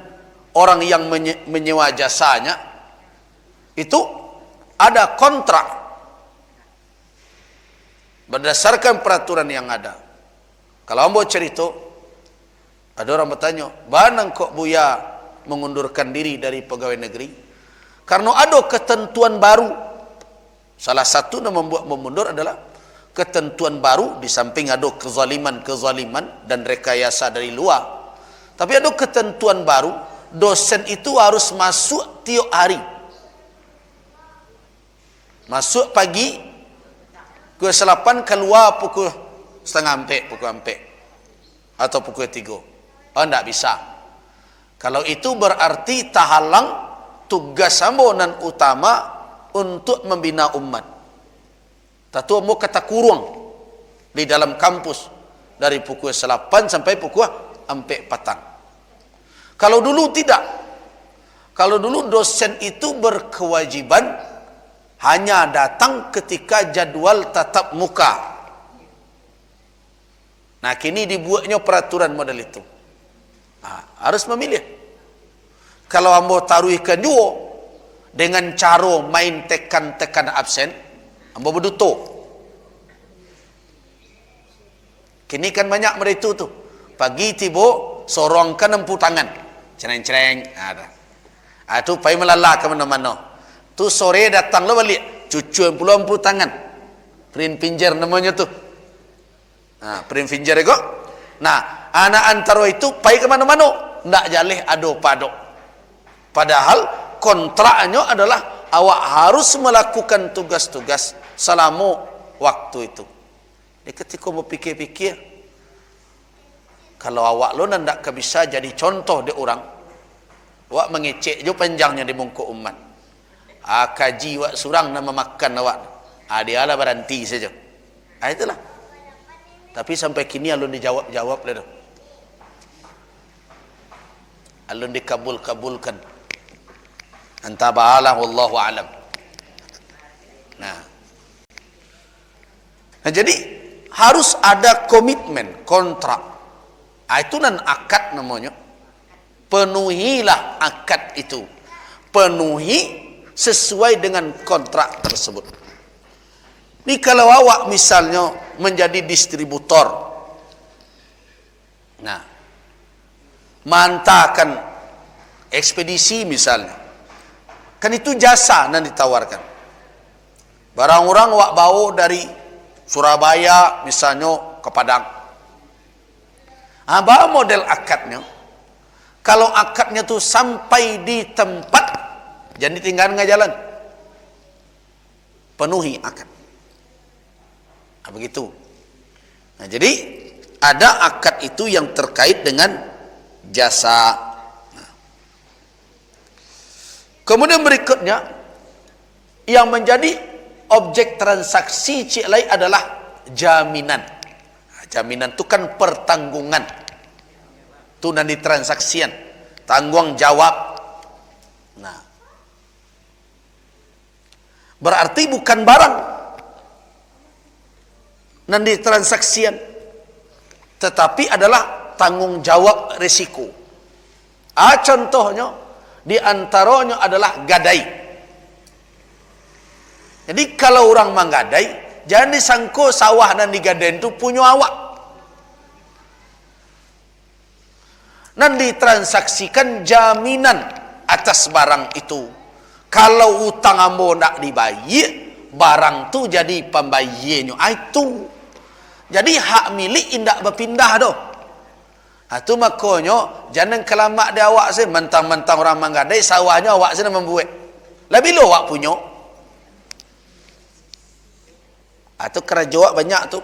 orang yang menyewa jasanya itu ada kontrak berdasarkan peraturan yang ada. Kalau ambo cerita, ada orang bertanya, "Banang kok Buya mengundurkan diri dari pegawai negeri?" Karena ada ketentuan baru. Salah satu yang membuat memundur adalah ketentuan baru, di samping ada kezaliman dan rekayasa dari luar. Tapi ada ketentuan baru, dosen itu harus masuk tiap hari. Masuk pagi, pukul 8, keluar pukul setengah 4, pukul 4 atau pukul 3. Tidak bisa. Kalau itu berarti tahalang tugas sambonan utama untuk membina umat. Tatu mau kata kurung di dalam kampus dari pukul 8 sampai pukul 4 petang. Kalau dulu tidak. Kalau dulu dosen itu berkewajiban hanya datang ketika jadwal tatap muka. Nah, kini dibuatnya peraturan model itu. Harus memilih. Kalau ambo taruhkan juga dengan cara main tekan absen, ambo berduto. Kini kan banyak mereka tu. Pagi tiba sorongkan empu tangan, cereng-cereng ada. Itu pai melala ke mana-mana. Tu sore datang lo balik, cucu empu tangan, print pinjer namanya tu. Print pinjer itu. Nah, anak antara itu pai ke mana-mana, ndak jaleh ado padok. Padahal kontraknya adalah awak harus melakukan tugas-tugas selama waktu itu. Ketika mau pikir-pikir, kalau awak lo ndak bisa jadi contoh de orang, awak mengecek jo panjangnya di muka umat. Kaji wak surang nama makan awak. Dia lah berhenti saja. Itulah. Tapi sampai kini alun dijawab dah. Alun dikabulkan. Anta ba'ala wallahu alam. Nah, jadi harus ada komitmen, kontrak. Itu nan akad namanya. Penuhilah akad itu. Penuhi sesuai dengan kontrak tersebut. Ini kalau awak misalnya menjadi distributor, nah, mantakan ekspedisi misalnya, kan itu jasa yang ditawarkan. Barang orang awak bawa dari Surabaya misalnya ke Padang. Bawa model akadnya. Kalau akadnya tu sampai di tempat, jangan ditinggal nggak jalan, penuhi akad. Begitu. Nah, jadi ada akad itu yang terkait dengan jasa. Nah. Kemudian berikutnya yang menjadi objek transaksi cik lain adalah jaminan. Jaminan itu kan pertanggungan. Itu nanti transaksian, tanggung jawab. Nah, berarti bukan barang nanti transaksian, tetapi adalah tanggung jawab risiko. Contohnya di antaranya adalah gadai. Jadi kalau orang menggadai, jangan disangka sawah dan digadai itu punya awak. Dan ditransaksikan jaminan atas barang itu. Kalau utang ambo nak dibayar, barang tu jadi pembayarnya. Itu. Jadi hak milik indak berpindah doh. Itu makanya jangan kelamak dia awak saya mentang-mentang orang menggadai sawahnya awak saya membuat. Lah bila awak punya? Atau kerja awak banyak tu.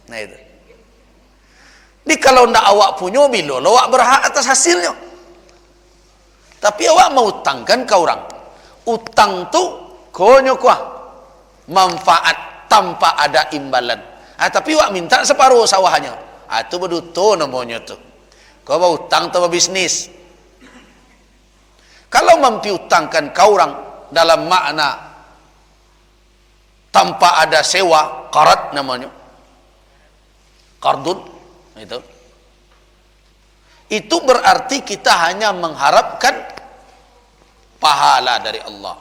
Nah itu. Jadi kalau ndak awak punya bila awak berhak atas hasilnya. Tapi awak mau utangkan ke orang. Utang tu konyo kuah manfaat tanpa ada imbalan. Tapi awak minta separuh sawahnya. Itu beduto namanya tu. Kau mau utang atau bisnis. Kalau mampu utangkan ke orang dalam makna tanpa ada sewa, qarat namanya. Qardun itu berarti kita hanya mengharapkan pahala dari Allah,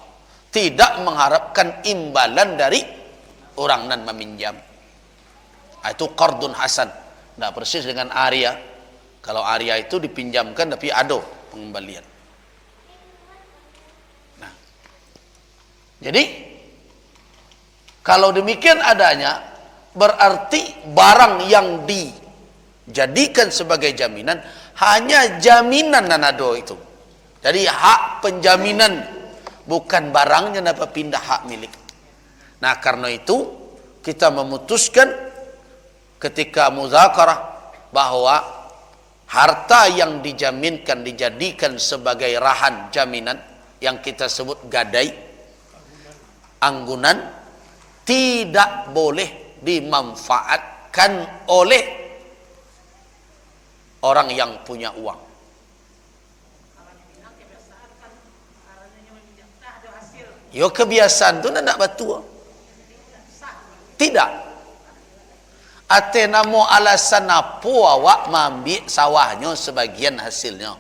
tidak mengharapkan imbalan dari orang nan meminjam. Itu qardun hasan. Tidak persis dengan aria. Kalau aria itu dipinjamkan tapi ada pengembalian. Nah, jadi kalau demikian adanya, berarti barang yang dijadikan sebagai jaminan hanya jaminan nanado itu. Jadi hak penjaminan, bukan barangnya dapat pindah hak milik. Nah karena itu kita memutuskan ketika muzakarah bahwa harta yang dijaminkan dijadikan sebagai rahan jaminan yang kita sebut gadai, anggunan, tidak boleh dimanfaatkan oleh orang yang punya uang. Yo kebiasaan tu nak batu. Tidak. Ate namo alasan apa awak mengambil sawahnya sebagian hasilnya.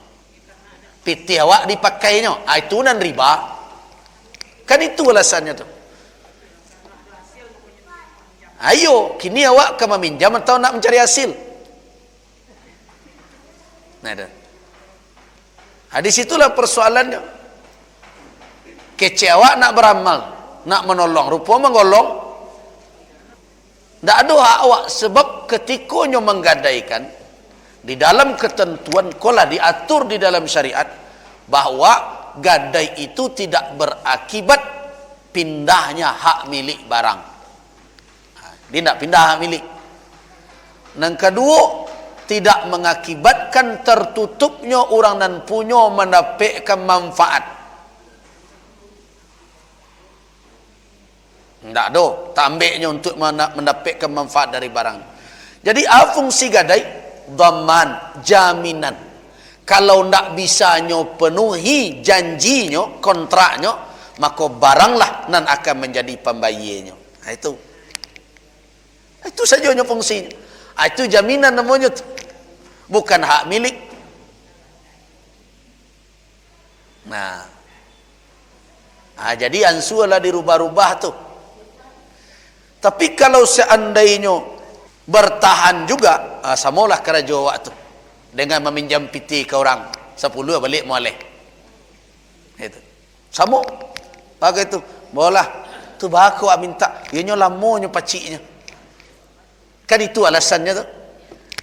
Piti awak dipakainya. Itu nan riba. Kan itu alasannya tu. Ayo, kini awak ke meminjam atau nak mencari hasil? Nah, ada. Di situlah persoalannya. Kece awak nak beramal, nak menolong, rupa menggolong. Tak ada hak awak sebab ketikanya menggadaikan di dalam ketentuan kola diatur di dalam syariat bahwa gadai itu tidak berakibat pindahnya hak milik barang. Dia tidak pindah hak milik. Yang kedua, tidak mengakibatkan tertutupnya orang dan punya mendapatkan manfaat. Tak ada, tak ambilnya untuk mendapatkan manfaat dari barang. Jadi fungsi gadai dhaman, jaminan. Kalau tak bisanya penuhi janjinya, kontraknya, maka baranglah nan akan menjadi pembayarnya. Itu saja fungsinya. Itu jaminan namanya tu. Bukan hak milik. Nah, jadi ansulah dirubah-rubah tu. Tapi kalau seandainya bertahan juga, samalah kerja awak tu dengan meminjam piti ke orang 10 balik moleh. Itu. Sama. Pakai tu. Bolah. Tu baku awak minta. Ianya lamanya paciknya. Kan itu alasannya tu.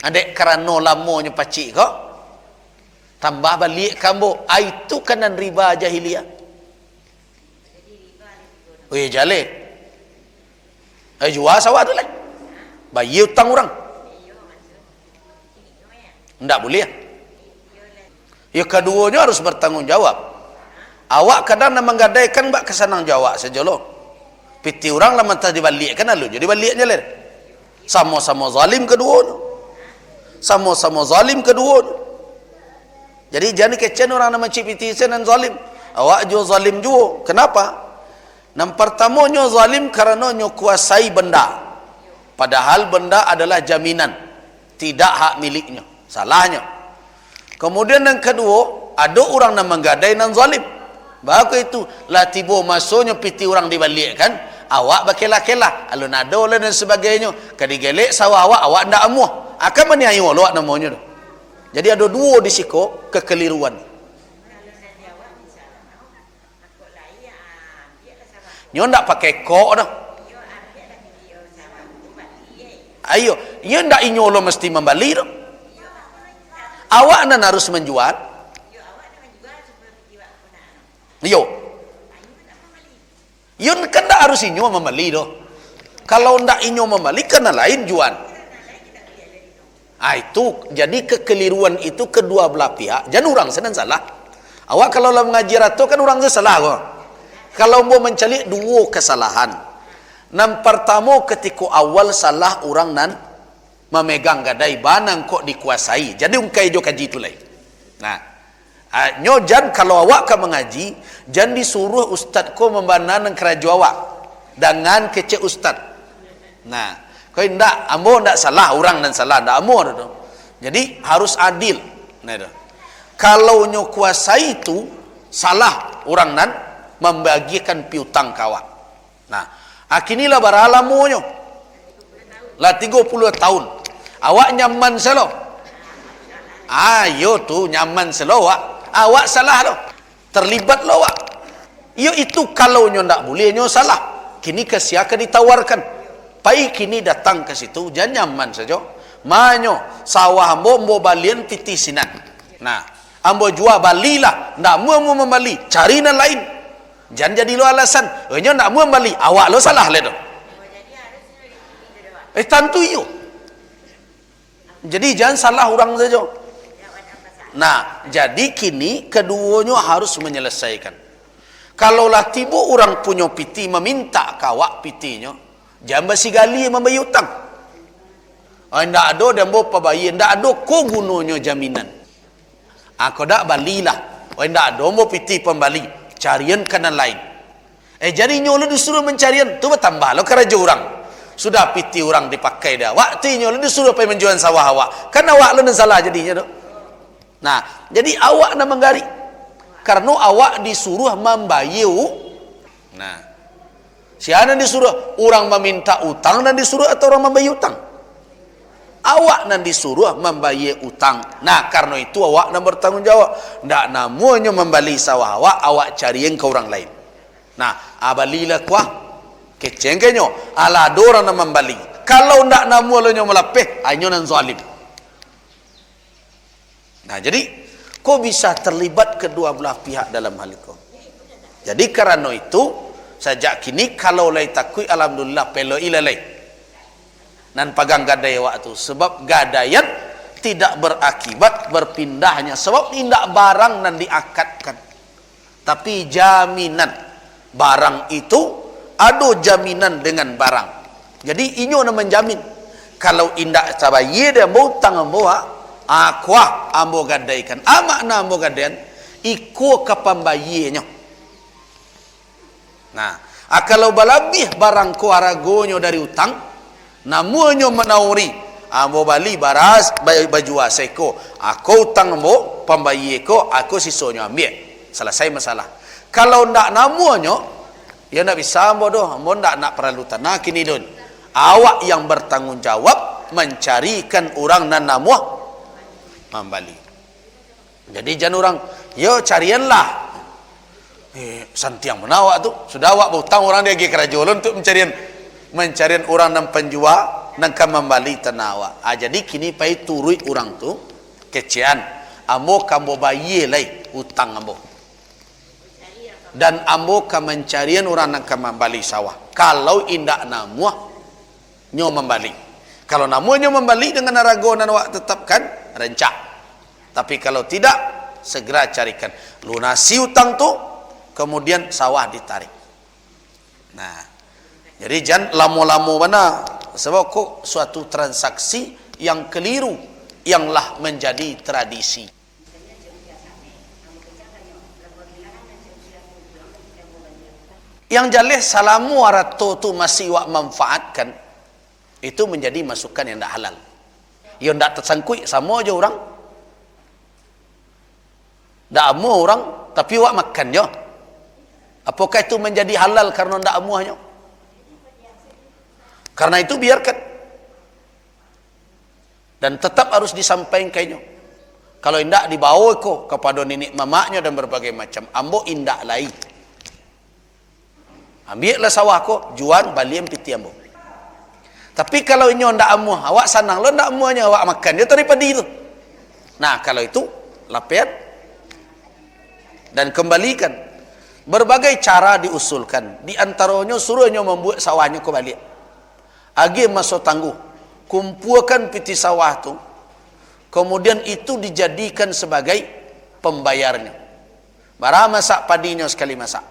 Adek kerana lamanya pacik kau. Tambah balik kambo. Itu kanan riba jahiliyah. Oh ya jale. Jual sawah tu lah. Bayar hutang orang. Tak boleh. Yang keduanya harus bertanggungjawab. Awak kadang nak menggadaikan bak kesanang jawab saja loh. Piti orang lah mentah dibalikkan lalu. Jadi baliknya lah. Sama-sama zalim keduanya. Sama-sama zalim keduanya. Jadi jangan kecen orang nama cik piti dan zalim. Awak juga zalim juga. Kenapa? Yang pertamanya zalim kerana kuasai benda. Padahal benda adalah jaminan. Tidak hak miliknya. Salahnya. Kemudian yang kedua, ada orang yang menggadai nan zalim. Bahawa itu lah tiba masuknya piti orang dibalikkan, awak berkelah-kelah, alun nado dan sebagainya. Kadigelek sawah awak ndak amuh. Akan meniayu awak namanya tu. Jadi ada dua di siko kekeliruan. Nyo ndak pakai kok dah. Ayo, ia ndak inyolo mesti membali dah. Awak nan harus menjual. Yo. Yun kan tak harus inyo membeli doh. Kalau ndak inyo membeli kena lain jual. Itu jadi kekeliruan itu kedua belah pihak. Jangan orang senang salah. Awak kalau lah mengaji ratu kan orang salah kok. Kalau mau mencari dua kesalahan. Yang pertama ketika awal salah orang nan memegang gadai banang kok dikuasai. Jadi ungkai jo kaji tu lain. Nah, nyojan kalau awak ke mengaji, jangan disuruh ustaz ko membanan kerja awak dengan kece ustaz. Nah, kau ndak, ambo ndak salah orang dan salah ndak ambo tu. Jadi harus adil. Nah, tu. Kalau nyo kuasai itu salah orang nan membagikan piutang kawak. Nah, akinilah baralamu nyo. Lah 30 tahun. Awak nyaman selo. Ayo tu nyaman selo awak salah tu. Terlibat lo awak. Yo itu kalau nyo ndak boleh nyo salah. Kini kesiakan ditawarkan. Pai kini datang ke situ jangan nyaman saja. Manyo sawah ambo balian piti sinan. Nah, ambo jual balilah. Ndak mau membali, cari nan lain. Jangan jadi lo alasan. Nyo ndak mau membali, awak lo salah le tu. Tentu iyo. Jadi jangan salah orang saja. Nah, jadi kini keduanya harus menyelesaikan. Kalaulah tiba orang punya piti meminta kawak pitinya, jangan basi gali membayar hutang. Ndak ada dan bawa pabayar, ndak ada ko gunanya jaminan. Aku dak balilah. Ndak ada mau piti pembali, carian kanan lain. Jadi nyolo disuruh mencarian, tu bertambah lo kerja orang. Sudah piti orang dipakai dah. Waktu nyolo disuruh pergi menjual sawah awak. Kan awak lo salah jadinya tu. Nah, jadi awak nak menggari. Karena awak disuruh membayar. Nah, siapa disuruh? Orang meminta utang dan disuruh atau orang membayar utang? Awak nan disuruh membayar utang. Nah, karena itu awak nak bertanggung jawab. Ndak namanya membeli sawah awak cariin ke orang lain. Nah, abalilah kuah. Kecengkenyo. Ala orang nak membeli. Kalau ndak namanya melapeh, anyo nan zalim. Nah, jadi kau bisa terlibat kedua belah pihak dalam hal itu. Jadi karena itu sejak kini kalau lay takui alhamdulillah pelo ilalai nan pagang gadai waktu sebab gadaian tidak berakibat berpindahnya sebab tidak barang nan diakatkan tapi jaminan barang itu ada jaminan dengan barang. Jadi inyo nak menjamin kalau indak sabaye dia mau tang bawa akuah ambo gadaikan makna ambo gadaian iku ke pembayarnya. Nah, kalau balabih barang ko aragonyo dari utang namunyo menawari ambo bali baras baju aseko aku utang ambo pembayar ko aku sisonyo ambil selesai masalah. Kalau ndak namunyo ya ndak bisa ambo doh ambo ndak nak perlu tanah kini don awak yang bertanggung jawab mencarikan orang nan namuh membali. Jadi jangan orang, yo carianlah. Santiang menawak tu. Sudah awak berhutang orang dia pergi kerajaan untuk mencarian orang dan penjual dan kan membali tanah awak. Jadi kini pai turui orang tu kecian. Ambo kambo bayi lai hutang ambo. Dan ambo kan mencarian orang yang kan membali sawah. Kalau indak namuah nyo membali. Kalau namunya membali dengan aragonan awak tetapkan rencak. Tapi kalau tidak segera carikan lunasi utang tu kemudian sawah ditarik. Nah, jadi jangan lamu-lamu mana sebab kok suatu transaksi yang keliru yanglah menjadi tradisi. Yang jaleh salamu arato tu masih wak manfaatkan itu menjadi masukan yang tidak halal. Yang tidak tersangkut sama aja orang. ndak amuh orang tapi wak makannya, apakah itu menjadi halal karena ndak amuhnya? Karena itu biarkan, dan tetap harus disampaikannya. Kalau indak dibawa ko kepada nenek mamaknya dan berbagai macam, ambo indak lai. Ambillah sawah ko, jual balik piti ambo. Tapi kalau inyo ndak amuh, awak sanang lo ndak amuhnya awak makan dia daripada itu. Nah, kalau itu lapiat dan kembalikan. Berbagai cara diusulkan. Di antaranya suruhnya membuat sawahnya kembali. Agi masuk tangguh, kumpulkan piti sawah tu, kemudian itu dijadikan sebagai pembayarnya. Bara masak padinya sekali masak,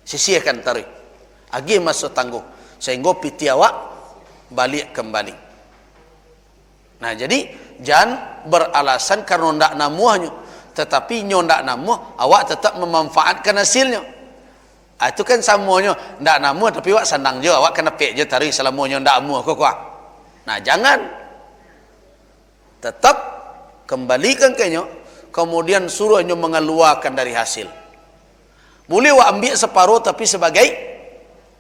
sisihkan tarik, agi masuk tangguh, sehingga piti awak balik kembali. Nah, jadi jangan beralasan karena ndak namuhnya, tetapi nyo ndak namuh, awak tetap memanfaatkan hasilnya. Itu kan samuanya ndak namuh tapi awak senang je, awak kena pek je tarik selamanya ndak namuh kok. Nah, jangan, tetap kembalikan ke nyo, kemudian suruh nyo mengeluarkan dari hasil. Boleh awak ambil separuh tapi sebagai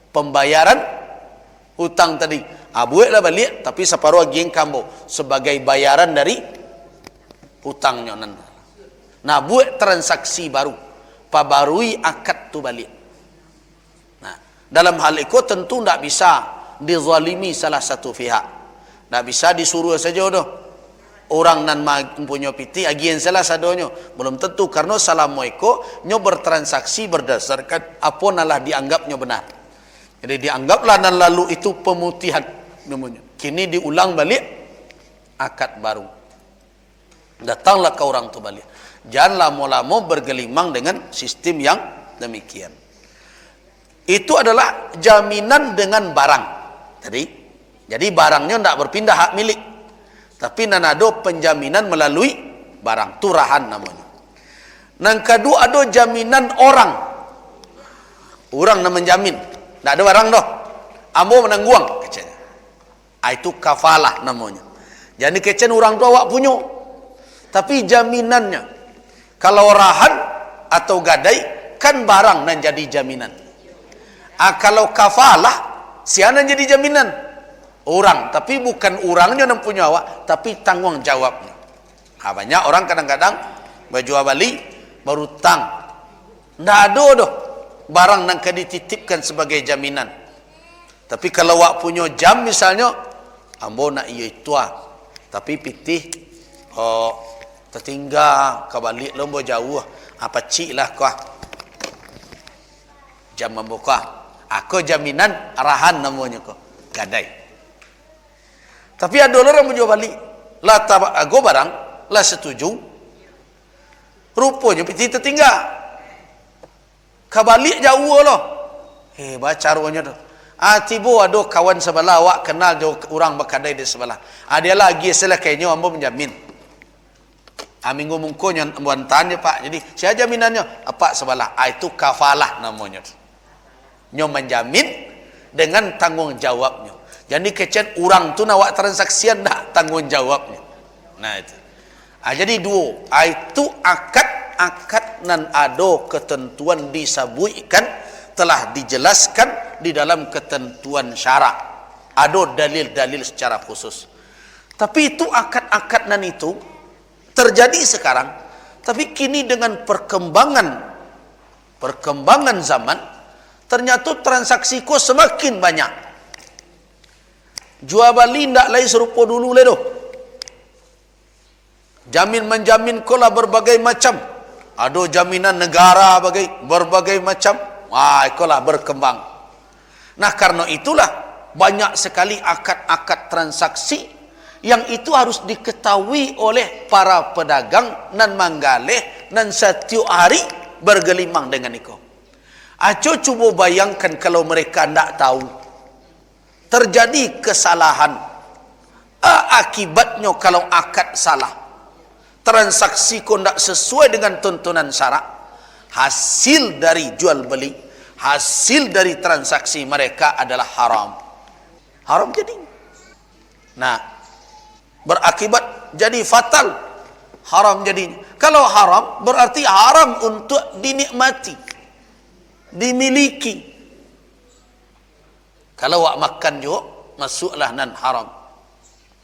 pembayaran hutang tadi. Buatlah balik tapi separuh lagi yang kamu sebagai bayaran dari hutangnya nanti. Nah, buat transaksi baru, pabarui akad tu balik. Nah, dalam hal itu tentu tidak bisa dizalimi salah satu pihak. Tidak bisa disuruh saja doh. Orang nan mempunyai piti agian salah sadonya. Belum tentu, karena salah moiko nyo bertransaksi berdasarkan apa nalah dianggapnya benar. Jadi dianggaplah nan lalu itu pemutihan namanya. Kini diulang balik akad baru. Datanglah ke orang tu balik. Jangan lama-lama bergelimang dengan sistem yang demikian. Itu adalah jaminan dengan barang. Jadi barangnya tidak berpindah hak milik, tapi nanado penjaminan melalui barang, turahan namanya. Yang kedua ada jaminan orang. Orang nak menjamin, tidak ada barang doh, ambo menangguang kecenya. Itu kafalah namanya. Jadi kecen orang tua awak punya, tapi jaminannya, kalau rahan atau gadai kan barang dan jadi jaminan. Kalau kafalah siapa jadi jaminan? Orang, tapi bukan orangnya yang punya awak, tapi tanggung jawabnya. Banyak orang kadang-kadang berjual beli baru tang, tidak ada doh barang yang dititipkan sebagai jaminan. Tapi kalau awak punya jam misalnya, ambo nak iya itu tapi pitih tertinggal kebalik lombo jauh, apa cik lah kau jam membuka, aku jaminan arahan namanya kau gadai. Tapi ada orang menjual balik lah tabak aku barang lah setuju, rupanya pitih tertinggal kebalik jauh loh, baca ruanya tu. Tiba ada kawan sebelah awak kenal jo orang berkadai di sebelah. Dia lagi selah kayaknya ambo menjamin. Minggu mungkonya ambo tanya pak. Jadi siapa jaminannya? Pak sebelah. Itu kafalah namanya. Nyo menjamin dengan tanggung jawabnya. Jadi kecen orang tu nak transaksian dah tanggung jawabnya. Nah itu. Jadi dua. Itu akad nan ada ketentuan disabuikan telah dijelaskan di dalam ketentuan syarak. Ada dalil-dalil secara khusus. Tapi itu akad-akad nan itu terjadi sekarang. Tapi kini dengan perkembangan zaman, ternyata transaksi ko semakin banyak. Jual beli tidak lain serupa dulu le doh. Jamin menjamin ko lah berbagai macam. Ada jaminan negara berbagai macam. Itulah berkembang. Nah, karena itulah banyak sekali akad-akad transaksi yang itu harus diketahui oleh para pedagang nan manggaleh nan setiap hari bergelimang dengan itu. Coba bayangkan kalau mereka tidak tahu, terjadi kesalahan. Akibatnya kalau akad salah, transaksi kau tidak sesuai dengan tuntunan syarak, hasil dari jual beli, hasil dari transaksi mereka adalah haram jadi. Nah, berakibat jadi fatal, haram jadinya. Kalau haram berarti haram untuk dinikmati, dimiliki. Kalau awak makan juga masuklah nan haram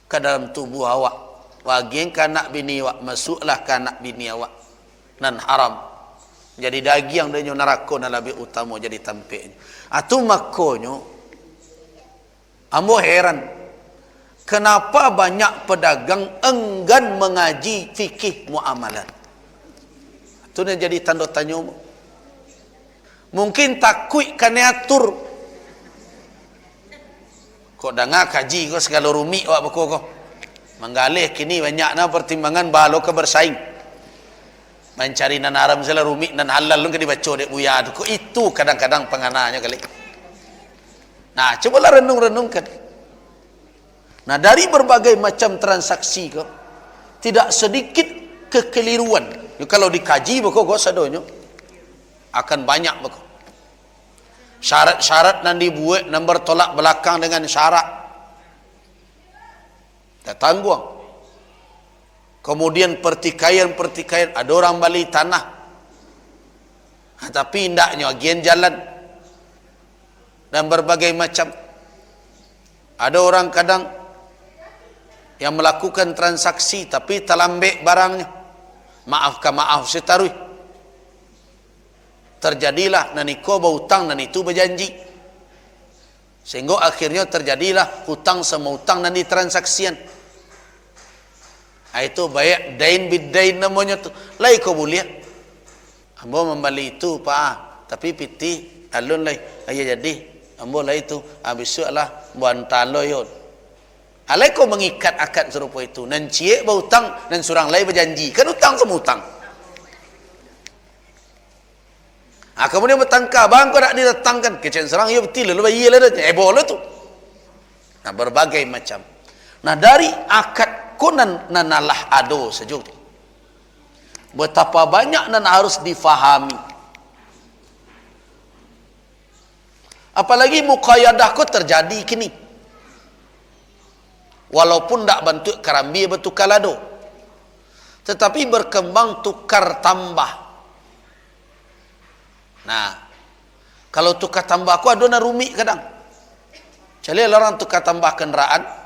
ke dalam tubuh awak. Waging kanak bini awak masuklah kanak bini awak nan haram. Jadi daging dia neraka na lebih utama jadi tampeknya. Atu makonyo ambo heran kenapa banyak pedagang enggan mengaji fikih muamalat. Itu yang jadi tanda tanya. Mungkin takut kena atur. Kok dengar kaji kau segala rumit awak berko kau. Menggalih kini banyak na pertimbangan balo ke bersaing. Mencari nan haram segala rumit nan halal lu ke dibaca dek buya tu. Kok itu kadang-kadang pengananya kali. Nah, cobalah renung-renungkan. Nah, dari berbagai macam transaksi kau tidak sedikit kekeliruan. Kalau dikaji berko kau sadonyo akan banyak berko. Syarat-syarat nan dibuat nan bertolak belakang dengan syarat. Tak tangguang. Kemudian pertikaian-pertikaian, ada orang beli tanah. Tapi indaknya agen jalan. Dan berbagai macam. Ada orang kadang yang melakukan transaksi tapi terlambik barangnya. Maafkan maaf setarui. Terjadilah naniko berhutang dan itu berjanji. Sehingga akhirnya terjadilah hutang sama hutang dan ditransaksian. Itu baik dain bidain namanya tu. Lai kau boleh. Ambo membeli itu pak. Tapi piti alun lai. Ayah jadi. Ambo lai itu. Habislah buantan lo yon. Alai kau mengikat akad serupa itu. Nan cie berhutang dan surang lai berjanji. Kan hutang sama hutang. Kemudian bertangkar. Bang kau nak didatangkan. Kecen serang. Ya betul. Lalu bayi lah. Boleh tu. Nah berbagai macam. Nah dari akad kunan nanalah ado sejuk. Betapa banyak nan harus difahami. Apalagi muqayadah ko terjadi kini. Walaupun tak bentuk kerambi bertukar lado. Tetapi berkembang tukar tambah. Nah, kalau tukar tambah ko ada na rumit kadang. Jadi orang tukar tambah kenderaan.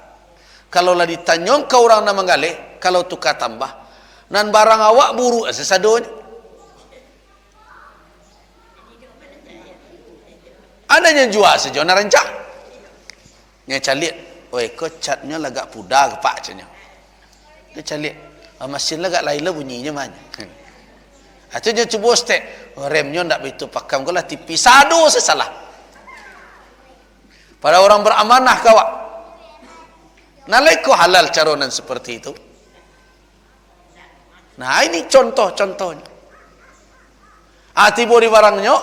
Kalau lah ditanyong ke orang nak menggalih, kalau tukar tambah, nan barang awak buruk sesadonya. Ada yang jual sejauh nak rancang. Yang calik, oi kau catnya lagak pudar ke pak canya. Dia calik, mesin lagak lain lah bunyinya mana. Itu dia cuba stek, remnya tak begitu pakam, kau lah tipis, sado sesalah. Pada orang beramanah kawak. Nalaiku halal caronan seperti itu. Nah ini contoh-contohnya. Tiba di barangnya,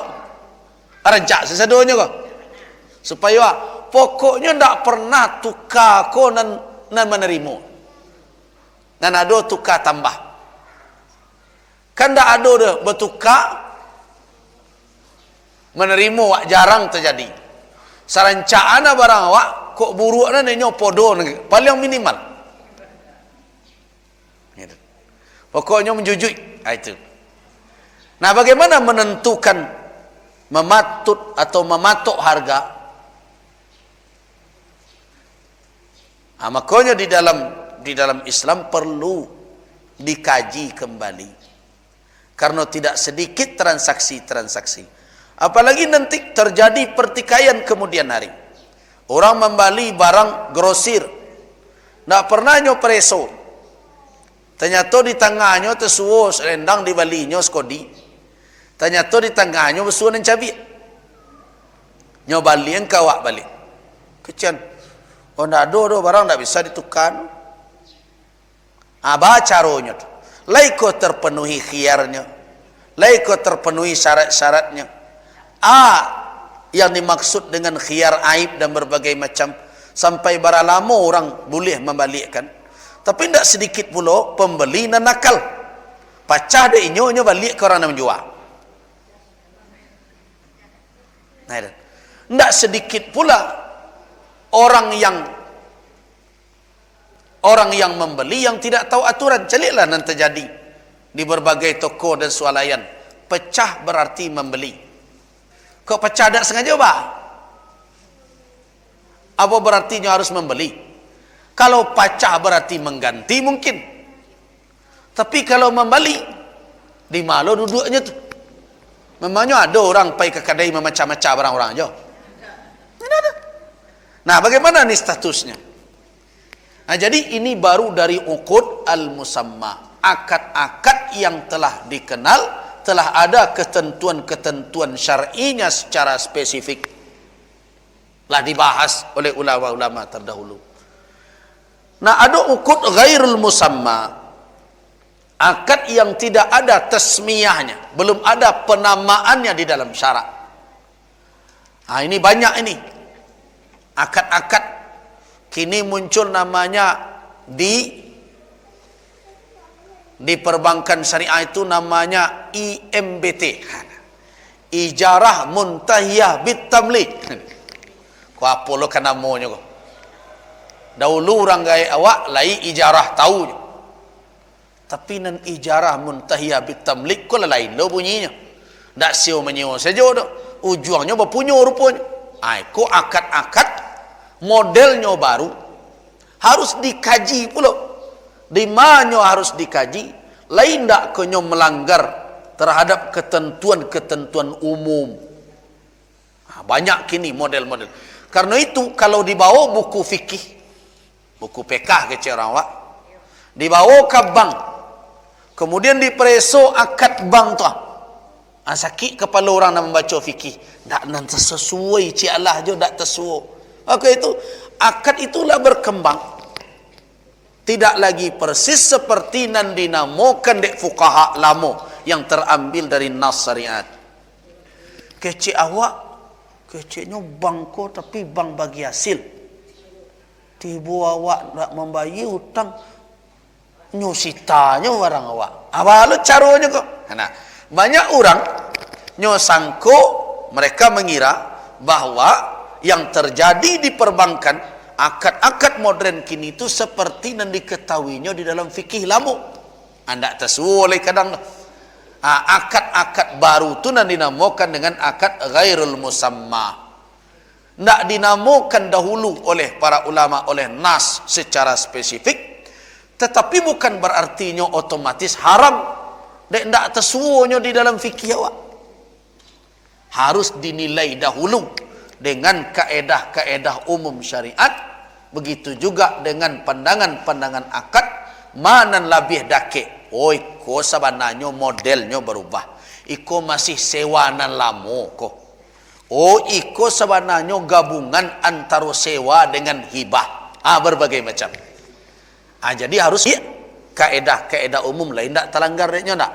rancak sesadonya kok. Supaya pokoknya tak pernah tukar ko nan menerima. Dan ada tukar tambah. Kan tak ada dah bertukar menerima wak jarang terjadi. Sarancaan barang awak kok buruk na nenyo podo paling minimal. Gitu. Pokoknya menjujui itu. Nah, bagaimana menentukan mematut atau mematok harga? Makanya di dalam Islam perlu dikaji kembali. Karena tidak sedikit transaksi-transaksi. Apalagi nanti terjadi pertikaian kemudian hari. Orang membeli barang grosir. Tak pernah nyo preso. Ternyata di tengahnya tersuo selendang di balinya skodi. Ternyata di tengahnya bersuo dan cabai. Nyo bali yang kawak balik. Kecian. Oh tak ada barang tak bisa ditukar. Bacaronya tu. Laiko terpenuhi khiyarnya. Laiko terpenuhi syarat-syaratnya. Yang dimaksud dengan khiyar aib dan berbagai macam sampai berapa lama orang boleh membalikkan. Tapi tidak sedikit pula pembeli dan nakal. Pacah dia inyo balik ke orang yang menjual. Tidak sedikit pula orang orang yang membeli yang tidak tahu aturan. Celiklah nan terjadi di berbagai toko dan swalayan. Pecah berarti membeli. Kok pecah tak sengaja bah? Apa berartinya harus membeli? Kalau pecah berarti mengganti mungkin. Tapi kalau membeli, di malu duduknya tu. Memangnya ada orang pergi ke kedai memecah-mecah barang-orang aja? Tidak ada. Nah, bagaimana ni statusnya? Nah, jadi ini baru dari uqud al-musamma. Akad-akad yang telah dikenal, telah ada ketentuan-ketentuan syar'inya secara spesifik. Telah dibahas oleh ulama-ulama terdahulu. Nah, ada uqud ghairul musamma. Akad yang tidak ada tasmiyahnya, belum ada penamaannya di dalam syarak. Nah, ini banyak ini. Akad-akad kini muncul namanya di perbankan syariah itu namanya IMBT. Ijarah muntahiyah bitamlik. Kau apa lo kan namanya kau? Dahulu orang gaya awak lai ijarah tahu. Tapi nan ijarah muntahiyah bitamlik kau lain lo bunyinya. Tak siu menyewa saja dah. Ujungnya berpunya rupanya. Kau akad-akad modelnya baru harus dikaji pula. Di mana harus dikaji, lain tak kenyo melanggar terhadap ketentuan-ketentuan umum. Banyak kini model-model. Karena itu kalau dibawa buku fikih, buku pekah ke orang awak, dibawa ke bank, kemudian dipreso akad bank tu. Sakit kepala orang nak membaca fikih, tak nanti sesuai cik Allah je, tak tersuai. Maka itu akad itulah berkembang. Tidak lagi persis seperti nan dinamakan dek fuqaha lama yang terambil dari nas syariat. Kecik awak, keciknya bank ko tapi bank bagi hasil. Tiba awak nak membayar hutang, nyusitanya barang awak. Apa lu caranya kok? Nah, banyak orang nyosangko, mereka mengira bahwa yang terjadi di perbankan, akad-akad modern kini itu seperti yang diketahuinya di dalam fikih lama. Anda tersuai kadang akad-akad baru itu yang dinamakan dengan akad ghairul musamma. Tidak dinamakan dahulu oleh para ulama oleh nas secara spesifik, tetapi bukan berartinya otomatis haram. Tidak tersuainya di dalam fikih awak. Harus dinilai dahulu dengan kaedah-kaedah umum syariat, begitu juga dengan pandangan-pandangan akad, mana lebih dakik. Iko sebenarnya modelnya berubah. Iko masih sewanan lama ko. Iko sebenarnya gabungan antara sewa dengan hibah. Berbagai macam. Jadi harus kaedah-kaedah umum lain tak terlanggar deknya tak.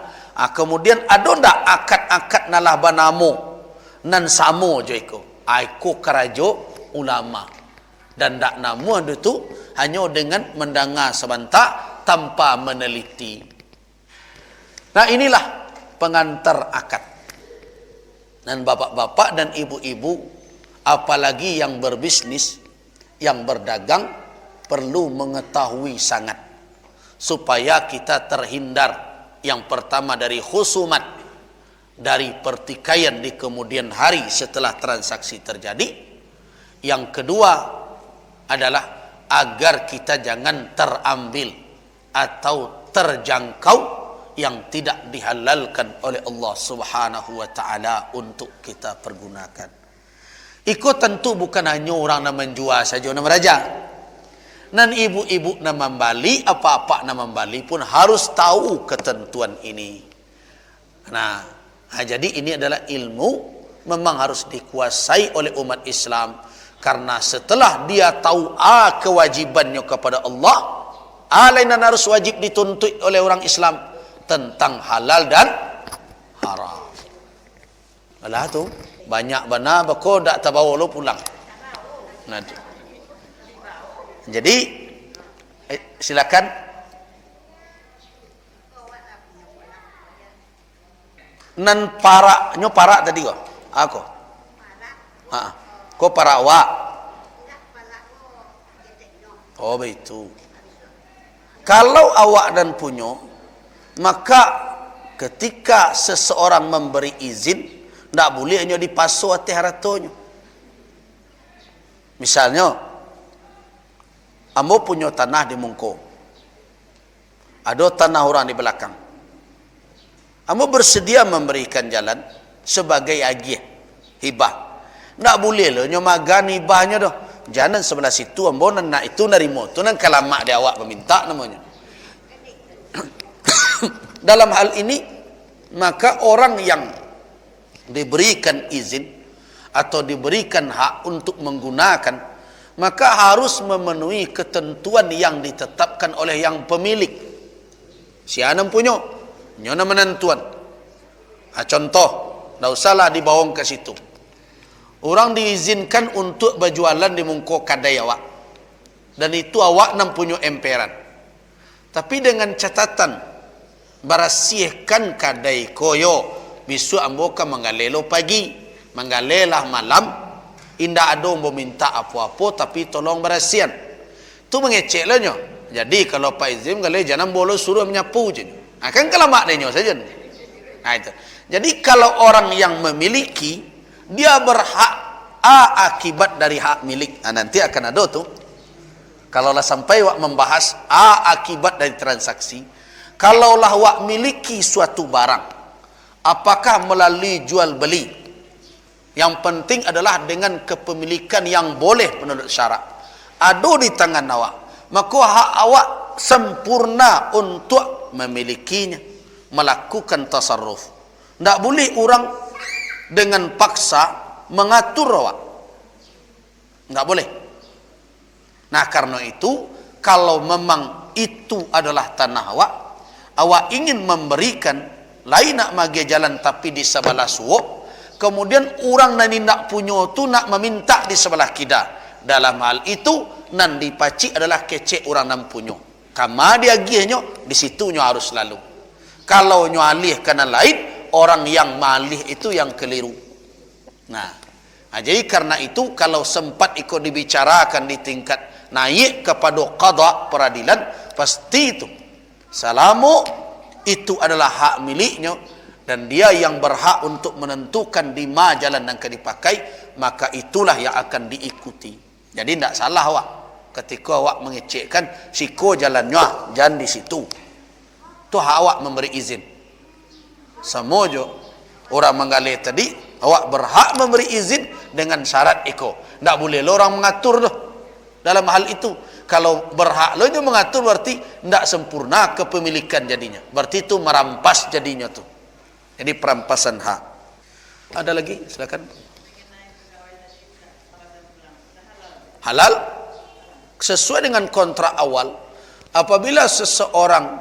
Kemudian ada tak akad-akad nalah banamo nan samo je iko. Aku kerajo ulama dan tak nama itu hanya dengan mendengar sebentar tanpa meneliti. Nah, inilah pengantar akad. Dan bapak-bapak dan ibu-ibu, apalagi yang berbisnis, yang berdagang, perlu mengetahui sangat supaya kita terhindar yang pertama dari khusumat, dari pertikaian di kemudian hari setelah transaksi terjadi. Yang kedua adalah agar kita jangan terambil atau terjangkau yang tidak dihalalkan oleh Allah Subhanahu wa taala untuk kita pergunakan. Ikut tentu bukan hanya orang nak menjual saja nak meraja. Dan ibu-ibu nak membali, apa-apa nak membali pun harus tahu ketentuan ini. Nah, jadi ini adalah ilmu memang harus dikuasai oleh umat Islam, karena setelah dia tahu kewajibannya kepada Allah, lain harus wajib dituntut oleh orang Islam tentang halal dan haram. Alah tu banyak benar bako dak terbawa lo pulang. Nah, jadi silakan. Nan paraknya parak tadi kok. Aku. Kok parak awak? Oh begitu. Kalau awak dan punyo, maka ketika seseorang memberi izin, ndak boleh hanya dipasu hati haratonyo. Misalnya, ambo punya tanah di Mungko, ada tanah orang di belakang. Ambo bersedia memberikan jalan sebagai agih, hibah. Ndak boleh loh nyomagan hibahnya doh. Jangan sebelah situ ambo nak itu narimo, tu nan kalamak dia awak meminta namanya. Dalam hal ini, maka orang yang diberikan izin atau diberikan hak untuk menggunakan, maka harus memenuhi ketentuan yang ditetapkan oleh yang pemilik. Si anam punya, nyona menentuan. Contoh, tak usahlah dibawang ke situ. Orang diizinkan untuk berjualan di Mungko kadai awak, dan itu awak nam punya emperan. Tapi dengan catatan, barasihkan kadai koyo, bisu ambo ka mangalelo pagi, mangalelah malam, indah ada ambo minta apa-apa, tapi tolong berasihan. Tu mengecek lah nyo. Jadi kalau Pak Izim kali jangan boleh suruh menyapu je. Akan kelamak denyo saja. Nah itu. Jadi kalau orang yang memiliki, dia berhak akibat dari hak milik. Nah, nanti akan ada tuh. Kalaulah sampai wak membahas akibat dari transaksi, kalaulah wak miliki suatu barang, apakah melalui jual beli, yang penting adalah dengan kepemilikan yang boleh menurut syarak, ada di tangan awak, maka hak awak sempurna untuk memilikinya, melakukan tasarruf. Tak boleh orang dengan paksa mengatur awak, tak boleh. Nah karena itu, kalau memang itu adalah tanah awak, awak ingin memberikan, lain nak magi jalan tapi di sebelah suwo, kemudian orang nani nak punya tu nak meminta di sebelah kida. Dalam hal itu, nan dipaci adalah kecek orang nan punya. Kama dia gihnya, di situnya harus lalu. Kalau nyo alih kena lain, orang yang malih itu yang keliru. Nah, jadi karena itu, kalau sempat ikut dibicarakan di tingkat naik kepada qada peradilan, pasti itu salamu itu adalah hak miliknya, dan dia yang berhak untuk menentukan di mana jalan yang akan dipakai, maka itulah yang akan diikuti. Jadi tidak salah awak ketika awak mengecekkan siko jalannya, jangan di situ. Itu hak awak memberi izin. Semojo orang menggalih tadi, awak berhak memberi izin dengan syarat iko. Tak boleh lo orang mengatur loh. Dalam hal itu, kalau berhak lo itu mengatur, berarti tidak sempurna kepemilikan jadinya. Berarti itu merampas jadinya tuh. Jadi perampasan hak. Ada lagi? Silakan. Halal sesuai dengan kontrak awal. Apabila seseorang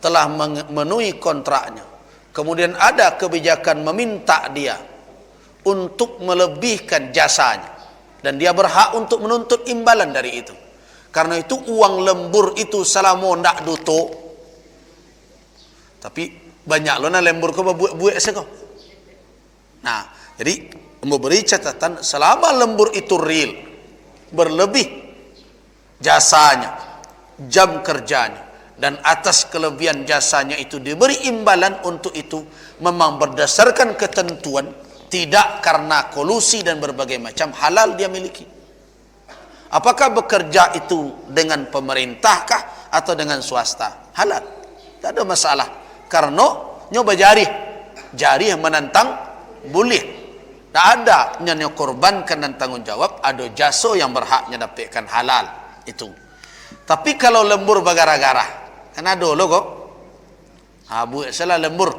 telah memenuhi kontraknya, kemudian ada kebijakan meminta dia untuk melebihkan jasanya, dan dia berhak untuk menuntut imbalan dari itu. Karena itu uang lembur itu selama ndak duto. Tapi banyak lo na lembur ko buat seko. Nah, jadi memberi catatan selama lembur itu real, berlebih jasanya, jam kerjanya, dan atas kelebihan jasanya itu diberi imbalan untuk itu, memang berdasarkan ketentuan, tidak karena kolusi dan berbagai macam, halal dia miliki. Apakah bekerja itu dengan pemerintahkah atau dengan swasta? Halal, tak ada masalah. Karena nyoba jari menantang boleh. Tak ada nyonya korbankan dan tanggung jawab, ada jasa yang berhaknya dapatkan halal itu. Tapi kalau lembur bagara-gara, kan ada lo kok. Bu salah lembur.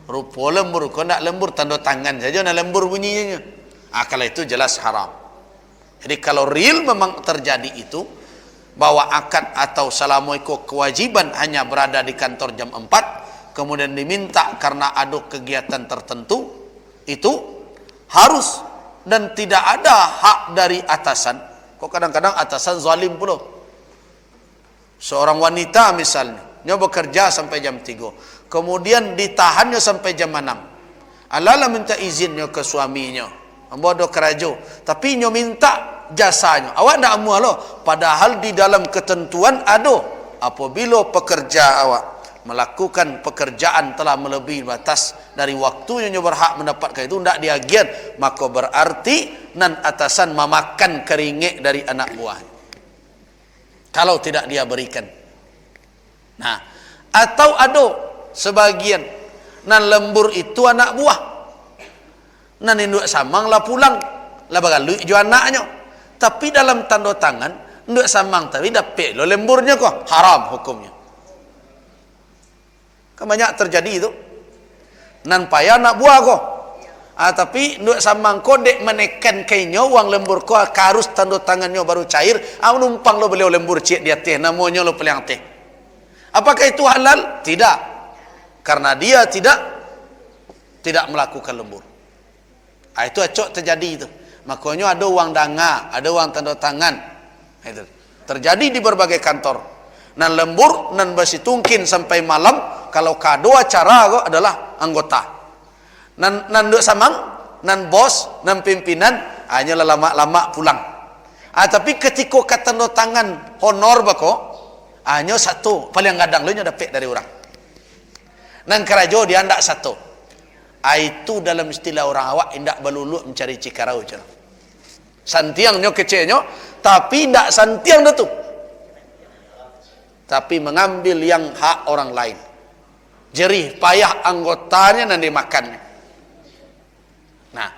Rupa lembur, kau nak lembur tanda tangan saja nak lembur bunyinya. Kalau itu jelas haram. Jadi kalau real memang terjadi itu, bahwa akad atau salamuiko kewajiban hanya berada di kantor jam 4, kemudian diminta karena ada kegiatan tertentu, itu harus, dan tidak ada hak dari atasan. Kok kadang-kadang atasan zalim pula. Seorang wanita misalnya, dia bekerja sampai jam 3, kemudian ditahannya sampai jam 6. Alalah minta izinnya ke suaminya, membawa kerajo, tapi nyo minta jasanya. Awak ndak amuah lo, padahal di dalam ketentuan ada apabila pekerja awak melakukan pekerjaan telah melebihi batas dari waktunya berhak mendapatkan itu, tidak diagian, maka berarti nan atasan memakan keringik dari anak buah kalau tidak dia berikan. Nah, atau ada sebagian nan lembur itu anak buah, nan induk samang lah pulang lah bagalui jo anaknya, tapi dalam tanda tangan induk samang tapi dapat lo lemburnya kok haram hukumnya. Kan banyak terjadi itu. Nan payah nak buah kok. Tapi nduk samang ko dek menekan kainyo uang lembur ko karus tanda tangannya baru cair, numpang lo beliau lembur cik dia teh namanya lo peliang teh. Apakah itu halal? Tidak. Karena dia tidak melakukan lembur. Itu acok terjadi itu. Makanya ada uang danga, ada uang tanda tangan. Itu terjadi di berbagai kantor. Nan lembur, nan bersitungkin sampai malam. Kalau kado acara kok adalah anggota. Nan duk samang, nan bos, nan pimpinan hanya lama-lama pulang. Tapi ketika kata tanda tangan honor bako, hanya satu paling kadang lo nya dapat dari orang. Nan kerajo dia ndak satu. Itu dalam istilah orang awak indak belulu mencari cikarau cara. Santiangnya kecilnya, tapi ndak santiang dah tu. Tapi mengambil yang hak orang lain. Jerih payah anggotanya nanti makannya. Nah,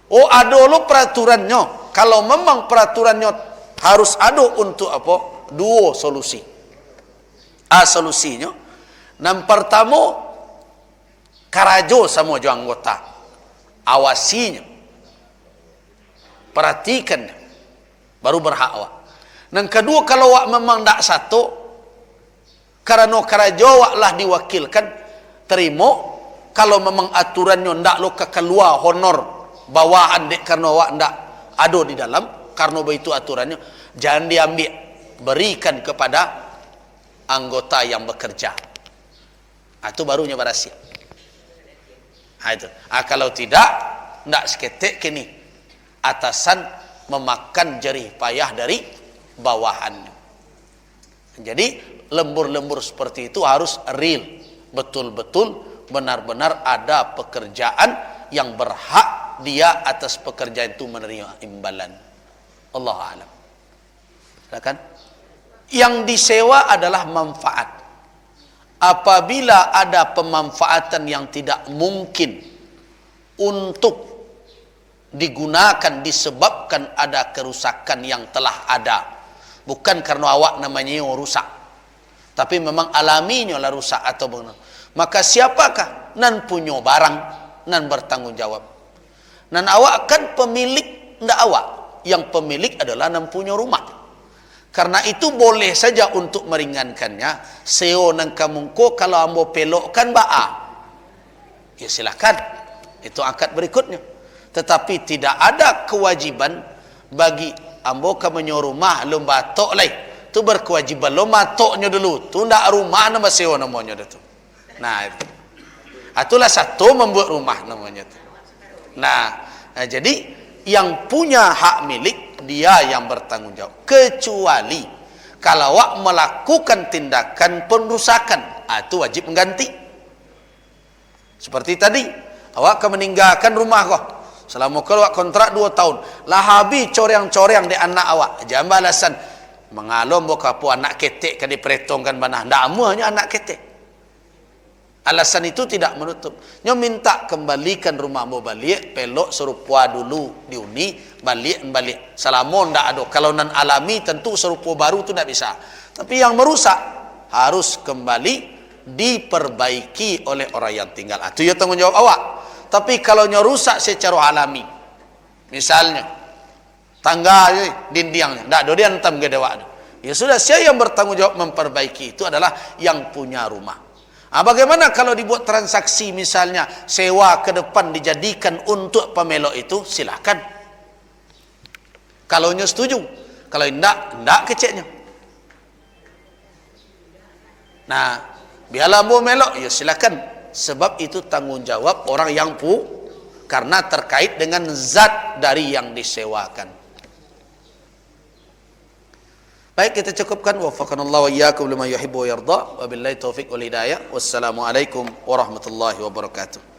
ada lo peraturannya. Kalau memang peraturannya harus ada untuk apa? Dua solusi. Solusinya, yang pertama karajo sama jo anggota, awasinya, perhatikan, baru berhak awak. Yang kedua, kalau awak memang tak satu, karena karajo awak lah diwakilkan, terima. Kalau memang aturannya ndak lo keluar honor bawahan dek karena awak ndak ada di dalam, karena begitu aturannya, jangan diambil, berikan kepada anggota yang bekerja. Itu barunya berhasil. Itu. Kalau tidak, ndak seketik kini atasan memakan jerih payah dari bawahannya. Jadi lembur-lembur seperti itu harus real, betul-betul benar-benar ada pekerjaan yang berhak dia atas pekerjaan itu menerima imbalan. Allah alam. Silakan. Yang disewa adalah manfaat. Apabila ada pemanfaatan yang tidak mungkin untuk digunakan disebabkan ada kerusakan yang telah ada, bukan karena awak namanya rusak, tapi memang alaminya lah rusak atau benar, maka siapakah nan punya barang nan bertanggung jawab? Nan awak kan pemilik, ndak awak yang pemilik adalah nan punya rumah. Karena itu boleh saja untuk meringankannya, seo nang kamungko kalau ambo pelokkan ba'a, ya silakan, itu akad berikutnya. Tetapi tidak ada kewajiban bagi ambo ka menyorumah lo batok lai, tu berkewajiban lo matoknya dulu, tu ndak rumah nama seo namanya tu. Nah, itulah satu membuat rumah namanya tu. Nah, jadi yang punya hak milik dia yang bertanggung jawab, kecuali kalau awak melakukan tindakan perusakan, itu wajib mengganti. Seperti tadi, awak akan meninggalkan rumah kau selama kau awak kontrak 2 tahun, lah habis coreng-coreng di anak awak, jangan balasan mengalom boka apa anak ketek kan diperhitungkan banah, ndak amuhnya anak ketek. Alasan itu tidak menutup. Nyo minta kembalikan rumah mau balik, pelok serupa dulu diuni, balik. Salamon ndak ada. Kalau nan alami tentu serupa baru tu ndak bisa. Tapi yang merusak harus kembali diperbaiki oleh orang yang tinggal. Itu ya tanggung jawab awak. Tapi kalau nyo rusak secara alami, misalnya tangga dindingnya ndak ada dia entam ke dewa. Ya sudah, siapa yang bertanggung jawab memperbaiki itu adalah yang punya rumah. Bagaimana kalau dibuat transaksi, misalnya sewa ke depan dijadikan untuk pemelok itu, silakan. Kalau nya setuju, kalau enggak keceknya. Nah, biarlah mau melok, ya silakan. Sebab itu tanggung jawab orang yang karena terkait dengan zat dari yang disewakan. Baik, kita cukupkan. Waffaqanallahu wa iyyakum lima yuhibbu wa yarda. Wabillahi taufiq wal hidayah. Wassalamualaikum warahmatullahi wabarakatuh.